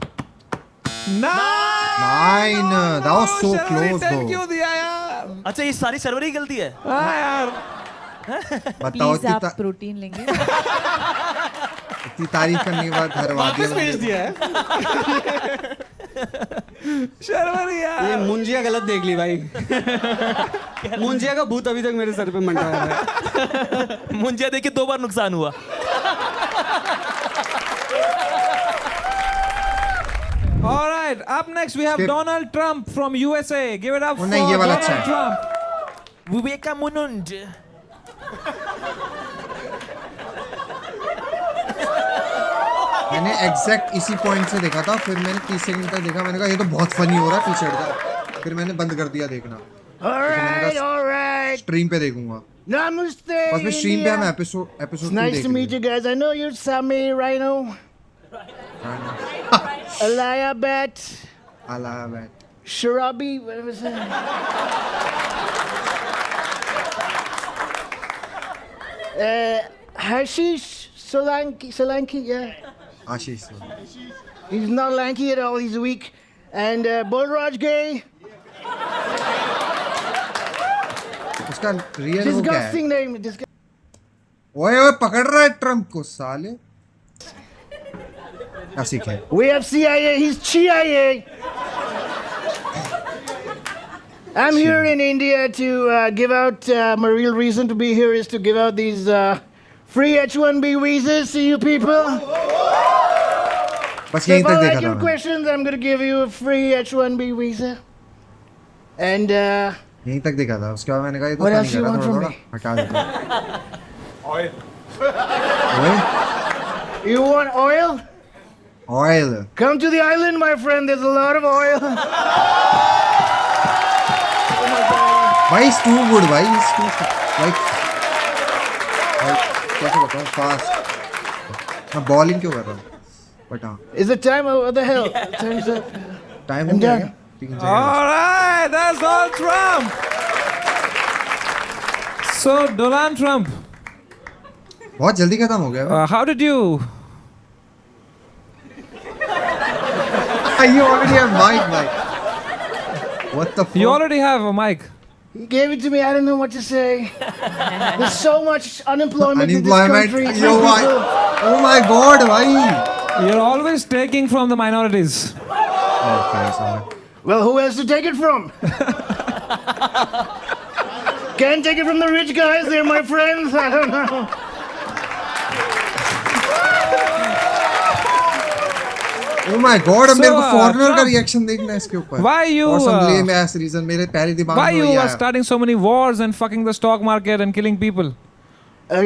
9. That was so close though. क्यों दिया यार? अच्छा, ये सारी सर्वर की गलती है। हाँ यार। बताओ प्लीज आप प्रोटीन लेंगे? इतनी तारीफ करने के बाद हरवा वापस भेज दिया है। शर्वरी यार। ये मुंजिया गलत देख ली भाई। मुंजिया का भूत अभी तक मेरे सर पे मंडरा रहा है। मुंजिया देख के 2 बार नुकसान हुआ। All right, up next we have Skip. Donald Trump from USA. Give it up Oh, for नहीं, ये वाला अच्छा Donald है। Trump. विवेकानंद। मैंने एग्जैक्ट इसी पॉइंट से देखा था, फिर मैंने 30 सेकंड तक देखा, मैंने कहा ये तो बहुत फनी हो रहा है टी-शर्ट का, फिर मैंने बंद कर दिया देखना। all right. स्ट्रीम पे देखूंगा। Namaste. बस मैं स्ट्रीम पे India. मैं एपिसोड It's 2 nice देख to meet you guys. I know you're Sami Rhino, Alayabat, Allahabad. Sharabi. What was that? Hashish Solanki, yeah. Ashish. He's not lanky at all. He's weak. And Bolraj Gay. उसका real वो क्या है? Disgusting name. ओए पकड़ रहा है Trump को साले। क्या सीखे? We have CIA. He's CIA. I'm here in India to give out. My real reason to be here is to give out these free H-1B visas to you people. बस So यहीं if तक I देखा like था your मैंने। questions, I'm going to give you a free H-1B visa. And यहीं तक देखा था, उसके बाद मैंने कहा ये तो What फनी else you कर रहा want थोड़ा from थोड़ा me? हटा देता हूँ। you want oil? Oil. Come to the island, my friend. There's a lot of oil. भाई इज टू गुड भाई, इज टू लाइक कैसे बताऊँ, फास्ट। मैं बॉलिंग क्यों कर रहा हूँ, बट हाँ Is it time? What the hell? Time's up. Time हो I'm गया done. क्या? 3 second. All right, that's Donald Trump. So Donald Trump, बहुत जल्दी खत्म हो गया। how did you? You already have mic, Mike. What the fuck? You already have a mic. He gave it to me. I don't know what to say. There's so much unemployment in this Unemployment. country. Yo, People- oh my God, भाई. You're always taking from the minorities. Okay, sorry. Well, who else to take it from? Can't take it from the rich guys. They're my friends. I don't know. Oh my God, अब So, मेरे को foreigner का Trump, reaction देखना है इसके ऊपर. why you, For some lame ass reason मेरे पहले दिमाग why में you वही are आया. starting so many wars and fucking the stock market and killing people?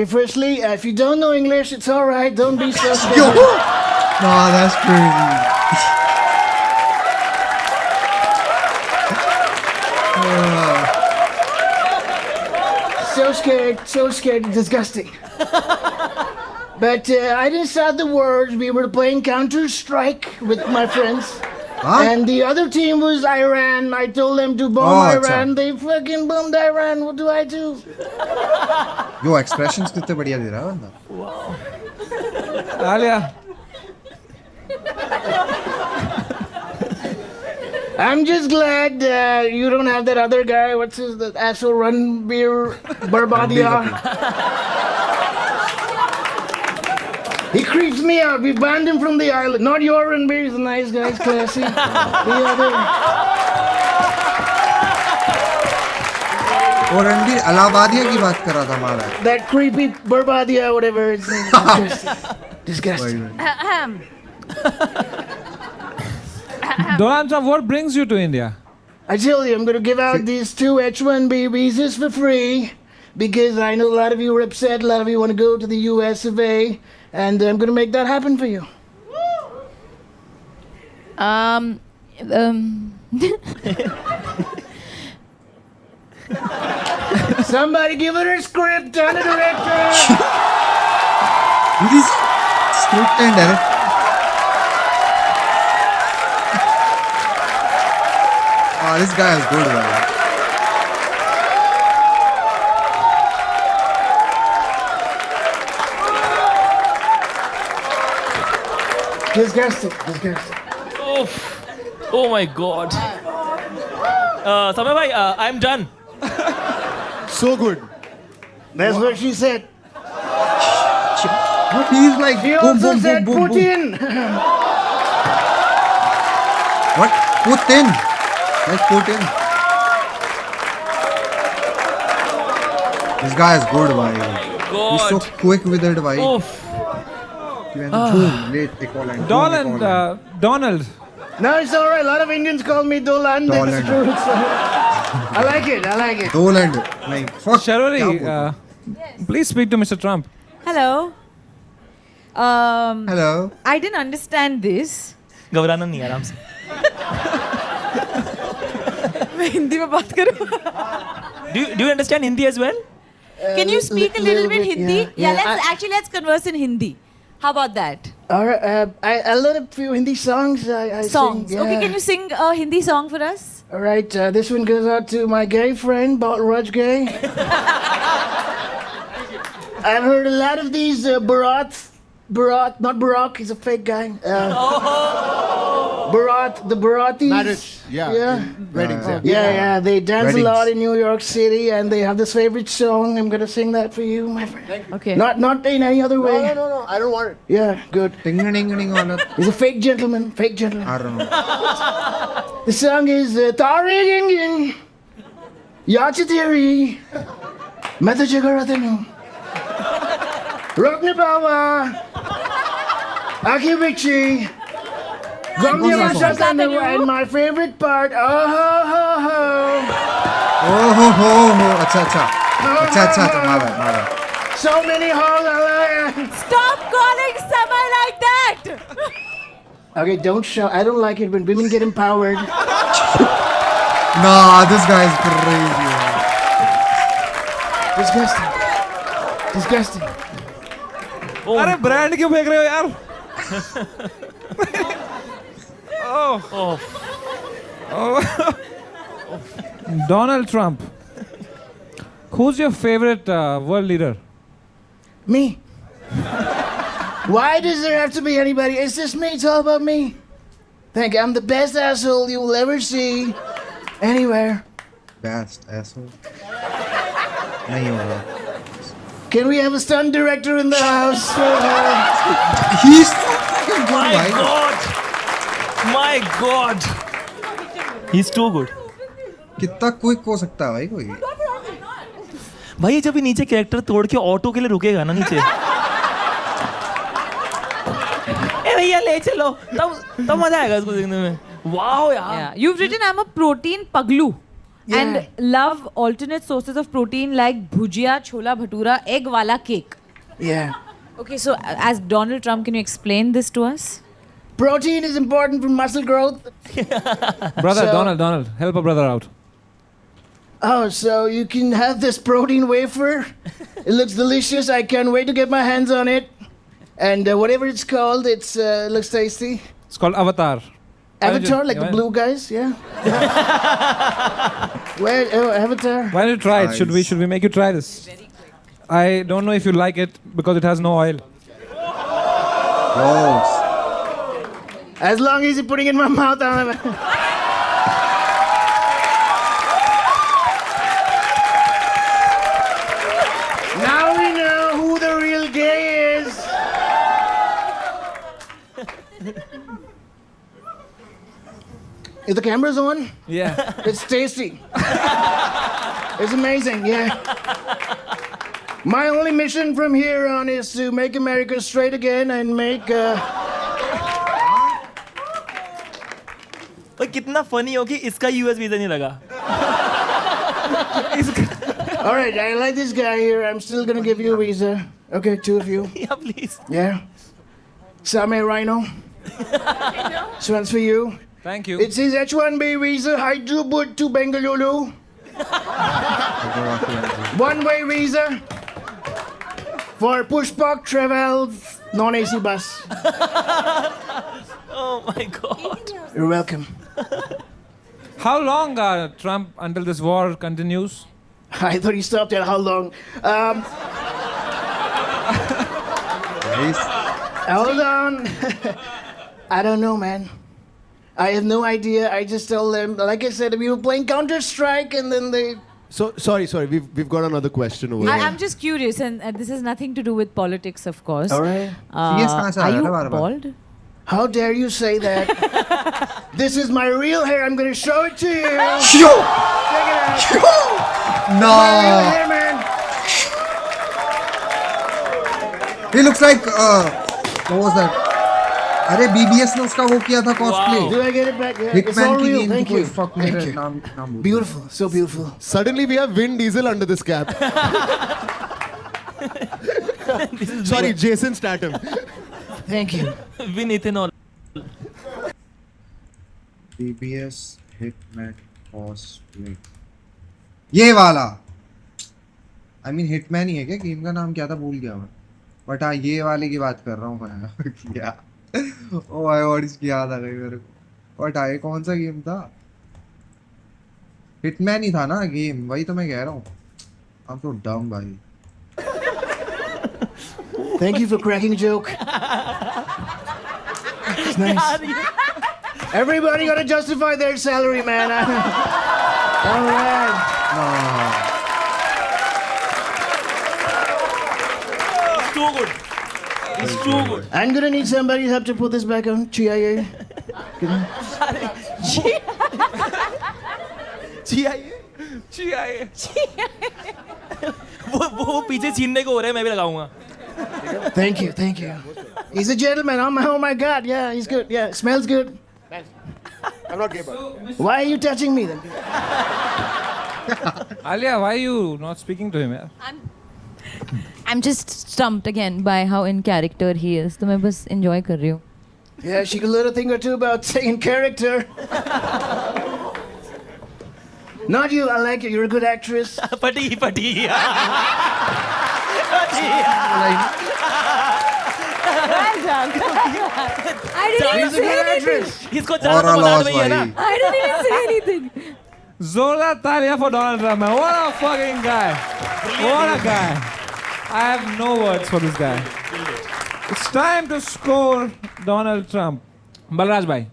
Firstly, if you don't know English, it's all right. Don't be so Yo! scared. No, that's crazy. So scared, disgusting. But I didn't start the wars. We were playing Counter-Strike with my friends. Huh? And the other team was Iran. I told them to bomb Oh, Iran. अच्छा. They fucking bombed Iran. What do I do? Yo, expressions कितने बढ़िया दे रहा है बंदा. Alia, I'm just glad you don't have that other guy. What's his that asshole Ranbir Barbadia? He creeps me out. We banned him from the island. Not your Ranbir. He's a nice guy. He's classy. The other. और रणबीर अलाहाबादिया की बात कर रहा था हमारा. That creepy Barbadia, whatever his name is. Disgusting. Donald Trump, what brings you to India? I tell you, I'm going to give out these 2 H-1B visas for free because I know a lot of you are upset. A lot of you want to go to the US of A, and I'm going to make that happen for you. Somebody give her a script on a director. It is script and direct. Oh, this guy is good, man. Disgusting. Oh my God. Samay bhai, I'm done. So good. That's what she said. What he's like? She Boom, also boom, said boom, boom, boom. Putin. What? Putin? Like Putin? This guy is good, bhai. He's so quick with it, bhai. Oof. Boom, late, they call it. Donald. No, it's all right. A lot of Indians call me Dolan. That's Dolan. true. So, I like it. Doland. Like, fuck. Sharori, क्या बोलता? please speak to Mr. Trump. Hello. Hello. I didn't understand this. घबराना नहीं आराम से. मैं हिंदी में बात करूँ. Do you understand Hindi as well? Can you speak a little bit Hindi? Yeah, Let's converse in Hindi. How about that? All right. I learned a few Hindi songs. I Songs. Sing, Okay, yeah. can you sing a Hindi song for us? All right. This one goes out to my gay friend, Balraj Gay. I've heard a lot of these Bharat, not Barack, he's a fake guy. Bharat, the Bharatis. Marriage, yeah. Weddings, Yeah, they dance Weddings. a lot in New York City, and they have this favorite song. I'm gonna sing that for you, my friend. Okay. Not in any other way. No, I don't want it. Yeah, good. Ding ding ding on it. He's a fake gentleman. I don't know. The song is Tari Gingin Yachitiri Metajaгаратanu Rokni Bawa Aki Bichi Gomya Mashatanu, and my favorite part, oh ho ho ho. Oh ho ho ho. अच्छा. My bad. So many holes. Stop calling someone like that. Okay, don't shout. I don't like it when women get empowered. Nah, this guy is crazy. Disgusting. अरे brand क्यों फेंक रहे हो यार? Donald Trump. Who's your favorite world leader? Me. Why does there have to be anybody? It's just me. It's all about me. Thank you. I'm the best asshole you will ever see anywhere. Best asshole. नहीं होगा. Can we have a stunt director in the house? He's so fucking good, My bhai. God. He's too good. कितना quick हो सकता है भाई कोई? भाई ये जब ये नीचे कैरेक्टर तोड़ के ऑटो के लिए रुकेगा ना नीचे. ए भैया ले चलो तब मजा आएगा इसको देखने में. Wow यार. Yeah. You've written I'm a protein paglu. Yeah. And love alternate sources of protein like bhujia, chola bhatura, egg wala cake. Yeah. Okay, so as Donald Trump, can you explain this to us? Protein is important for muscle growth. Brother, So- Donald, help a brother out. Oh, so you can have this protein wafer. It looks delicious. I can't wait to get my hands on it. And whatever it's called, it looks tasty. It's called Avatar. Avatar, like the blue guys, yeah. Where? Oh, Avatar. Why don't you try it? Should we make you try this? I don't know if you like it because it has no oil. Gross. As long as you're putting it in my mouth, I'm. Now we know who the real gay is. If the camera's on, Yeah. it's tasty. It's amazing, yeah. My only mission from here on is to make America straight again and make. पर कितना funny हो कि इसका US visa नहीं लगा. All right, I like this guy here. I'm still gonna give you a visa. Okay, two of you. Yeah, please. Yeah. Same Rhino. This one's for you. Thank you. It says H1B visa, Hyderabad to Bengaluru. One-way visa for Pushpak travel non-AC bus. Oh my God. You're welcome. How long, Trump, until this war continues? I thought he stopped at how long. Hold on. I don't know, man. I have no idea. I just tell them, like I said, we were playing Counter-Strike and then they... So sorry. We've got another question over here. I'm just curious, and this has nothing to do with politics, of course. All right. Yes, कहाँ से आ Are रहा you है बार-बार? bald? How dare you say that? This is my real hair. I'm going to show it to you. Yo! Check it out. No. My real hair, man. He looks like what was that? अरे BBS ने उसका वो किया था cosplay. Do I get it back? Yeah, it's all Hitman की real. game Thank कोई you. fuck Thank मेरा you. नाम Beautiful. So beautiful. Suddenly we have Vin Diesel under this cap. Sorry, Jason Statham. Thank you. Win ethanol. BBS Hitman cosplay. ये वाला. I mean Hitman ही है क्या? Game का नाम क्या था भूल गया मैं. बट हाँ ये वाले की बात कर रहा हूँ मैं. क्या? ओ भाई और इसकी याद आ गई मेरे को. बट ये कौन सा गेम था? हिटमैन ही था ना गेम, वही तो मैं कह रहा हूँ. I'm so dumb भाई. Thank you for cracking a joke. It's nice. Everybody got to justify their salary, man. All right. It's too good. It's too good. I'm gonna need somebody's help to put this back on. CIA. CIA. वो पीछे छीनने को हो रहा है, मैं भी लगाऊंगा. Thank you, thank you. He's a gentleman. Oh my God. Yeah, he's good. Yeah, smells good. I'm not gay, but Why are you touching me then? Alia, why are you not speaking to him? Yeah? I'm just stumped again by how in character he is. तो मैं बस enjoy कर रही हूँ. Yeah, she could learn a thing or two about saying character. Not you. I like you. You're a good actress. पटी. Well done. I didn't even She's a say good anything. actress. इसको और ज्यादा loss बनाने में ही है ना. भाई. I didn't even say anything. Zola Talia for Donald Trump, man. What a fucking guy. What a guy. I have no words for this guy. It's time to score Donald Trump. Balraj bhai,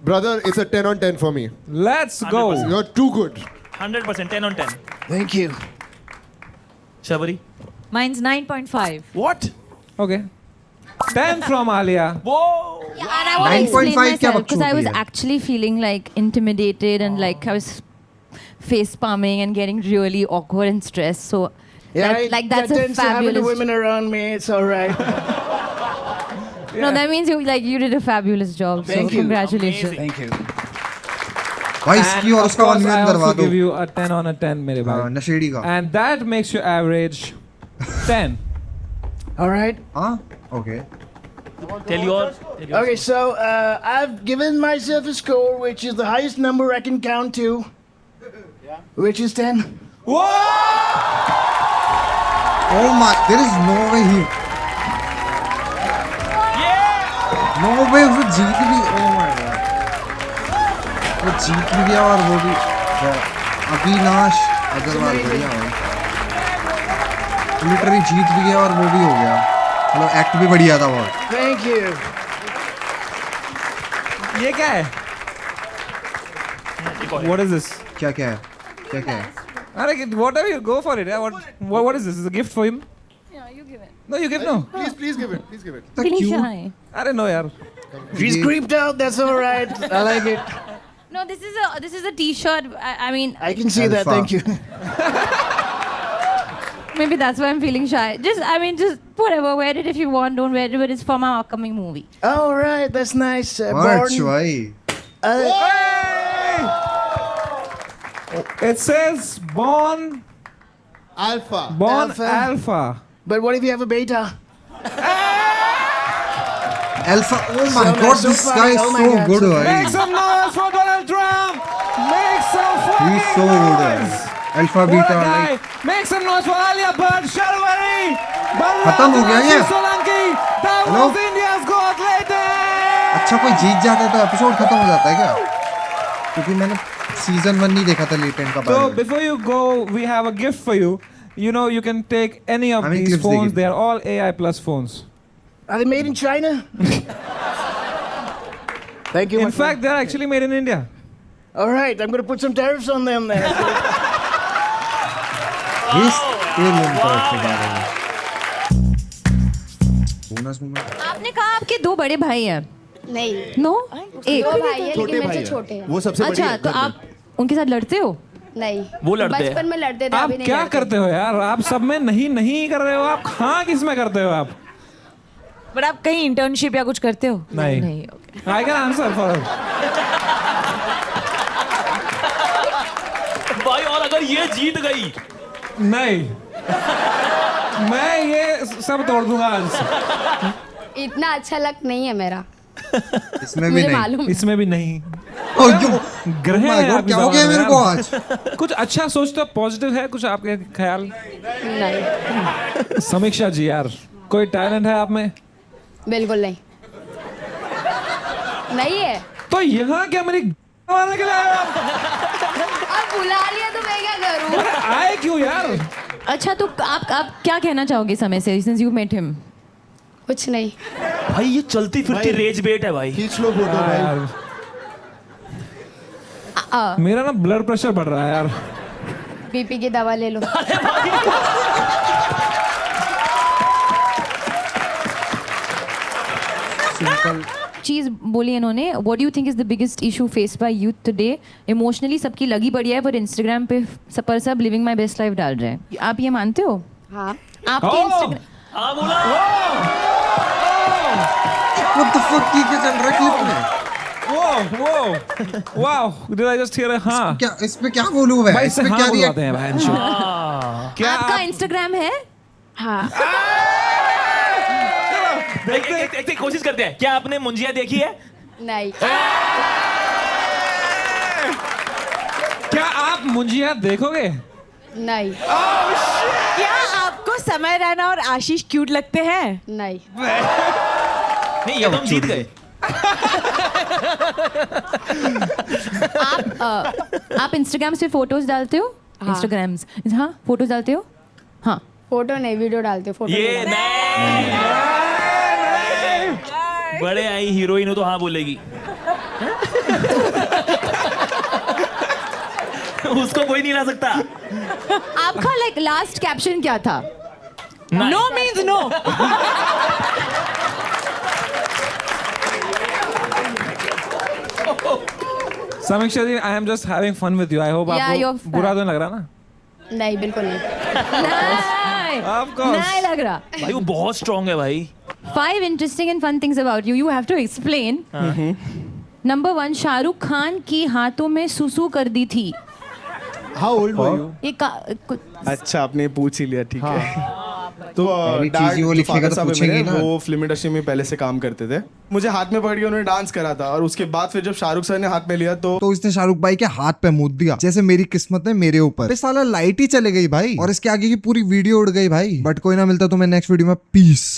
brother, it's a 10 on 10 for me. let's go. 100%. You're too good. 100%, 10 on 10. Thank you. Shabari. Mine's 9.5. What? Okay. 10 from Alia. Whoa. Yeah, and I want to explain 9.5 क्या myself because I बकचोदी was है? actually feeling like intimidated and like I was face palming and getting really awkward and stressed. So Yeah, like that's that a tends to happen to fabulous. women around me. It's all right. No, that means you did a fabulous job. Thank so you. congratulations. Thank you. भाई इसकी और उसका 1 million करवा दो give you a 10 on a 10 मेरे हाँ, भाई. नशेड़ी का And that makes your average 10. All right. हाँ okay Tell your Okay, so I've given myself a score which is the highest number I can count to, which is 10. oh my there is no way he no way वो जीत भी oh my god वो जीत भी गया और वो भी अविनाश अग्रवाल बढ़िया भाई लिटरली जीत भी गया और वो भी हो गया मतलब एक्ट भी बढ़िया था बहुत Thank you. ये क्या है? What is this? क्या क्या है क्या क्या है अरे whatever you go for it. Yeah. What is this? Is it a gift for him? Yeah, you give it. No, you give no. Please give it. Please give it. तो Feeling क्यों shy. अरे no यार. She's creeped out. That's all right. I like it. No, this is a T-shirt. I mean, I can see that. Alpha. Thank you. maybe that's why I'm feeling shy. Just whatever. Wear it if you want. Don't wear it, but it's from our upcoming movie. All right. That's nice. March भाई It says born Alpha. alpha. But what if you have a beta? Alpha oh my So god nice, so this funny. guy is Oh my so God, good so भाई Make some noise for Donald Trump. Make some fucking he's so good noise. Alpha What beta a guy. like Make some noise for Alia Bhatt, Sharwari, खत्म हो गया क्या? Solanki. That Hello? was India's got latest. अच्छा कोई जीत जाता है तो episode खत्म हो जाता है क्या क्योंकि मैंने सीजन 1 नहीं देखा था लेटेंट का So बारे में before you go, we have a gift for you. You know, you can take any of How many these clips they phones. give? They are all AI plus phones. Are they made in China? Thank you. In fact, they are actually made in India. All right. I'm going to put some tariffs on them then. इस alien product के बारे में bonus moment आपने कहा आपके 2 बड़े भाई हैं. नहीं No? एक. 2 भाई है लेकिन मेरे से छोटे हैं वो सबसे बड़ी अच्छा है तो आप उनके साथ लड़ते हो? नहीं वो लड़ते हैं। बचपन में लड़ते थे आप अभी नहीं क्या लड़ते। करते हो यार? आप सब में नहीं कर रहे हो. आप हाँ किस में करते हो आप? बट आप कहीं इंटर्नशिप या कुछ करते हो? नहीं. नहीं. Okay. I can answer for her. भाई और अगर ये जीत गई नहीं. मैं ये सब तोड़ दूंगा आज. इतना अच्छा लक नहीं है मेरा इसमें भी मुझे नहीं मालूम है। इसमें भी नहीं. ओह यो ग्रह Oh my है God, आपकी क्या हो गया जबान में मेरे यार. को आज कुछ अच्छा सोचते हो, पॉजिटिव है कुछ आपके ख्याल? नहीं समीक्षा जी यार, कोई टैलेंट है आप में? बिल्कुल नहीं नहीं है तो यहाँ क्या मेरी मारने के लिए आए हो आप? अब बुला लिया तो मैं क्या करूं आए क्यों यार? अच्छा तो आप क्या कहना चाहोगे समय से since you met him? कुछ नहीं भाई ये चलती फिरती रेज बेट है भाई. खींच लो फोटो भाई यार मेरा ना ब्लड प्रेशर बढ़ रहा है यार. बीपी की दवा ले लो सिंपल चीज बोली इन्होंने. What do you think is the biggest issue faced by youth today? Emotionally सबकी लगी बढ़िया है पर Instagram पे सब living my best life डाल रहे हैं. आप ये मानते हो? हाँ आपके Oh! Instagram हाँ बोला. व्हाट द फक ये क्या चल रहा है क्लिप में Whoa! Wow! Did I just hear a हाँ? क्या इस पे क्या बोलूं मैं भाई इस इससे पे हाँ क्या बुलाते हैं भाई. क्या आपका आप Instagram है? हाँ एक कोशिश करते हैं. क्या आपने मुंजिया देखी है? नहीं क्या आप मुंजिया देखोगे? नहीं क्या आपको समय रैना और आशीष क्यूट लगते हैं? नहीं नहीं ये तो हम जीत गए. आप Instagram से फोटोज डालते हो? हाँ। Instagrams हाँ फोटोज डालते हो? हाँ फोटो नहीं वीडियो डालते फोटो ये नहीं डालते। नहीं. बड़े आई हीरोइन हो तो हाँ बोलेगी. उसको कोई नहीं ला सकता. आपका लाइक लास्ट कैप्शन क्या था? No means no. समीक्षा जी, I am just having fun with you. I hope Yeah, आपको you're बुरा तो नहीं लग रहा ना? नहीं बिल्कुल नहीं नहीं Of course. नहीं लग रहा. भाई वो बहुत स्ट्रांग है भाई. 5 interesting and fun things about you. You have to explain. Number 1, Shahrukh Khan की हाथों में सुसु कर दी थी. How old were you? ये अच्छा आपने पूछ ही लिया ठीक है तो पहली चीज़ ही वो जो लिखेगा father तो साहब है पूछेंगे मेरे, ना। वो फिल्म इंडस्ट्री में पहले से काम करते थे. मुझे हाथ में पकड़ के उन्होंने डांस करा था और उसके बाद फिर जब शाहरुख सर ने हाथ में लिया तो उसने शाहरुख भाई के हाथ पे मूत दिया, जैसे मेरी किस्मत में मेरे ऊपर. साला लाइट ही चले गई भाई और इसके आगे की पूरी वीडियो उड़ गई भाई. बट कोई ना, मिलता तुम्हें नेक्स्ट वीडियो में. पीस.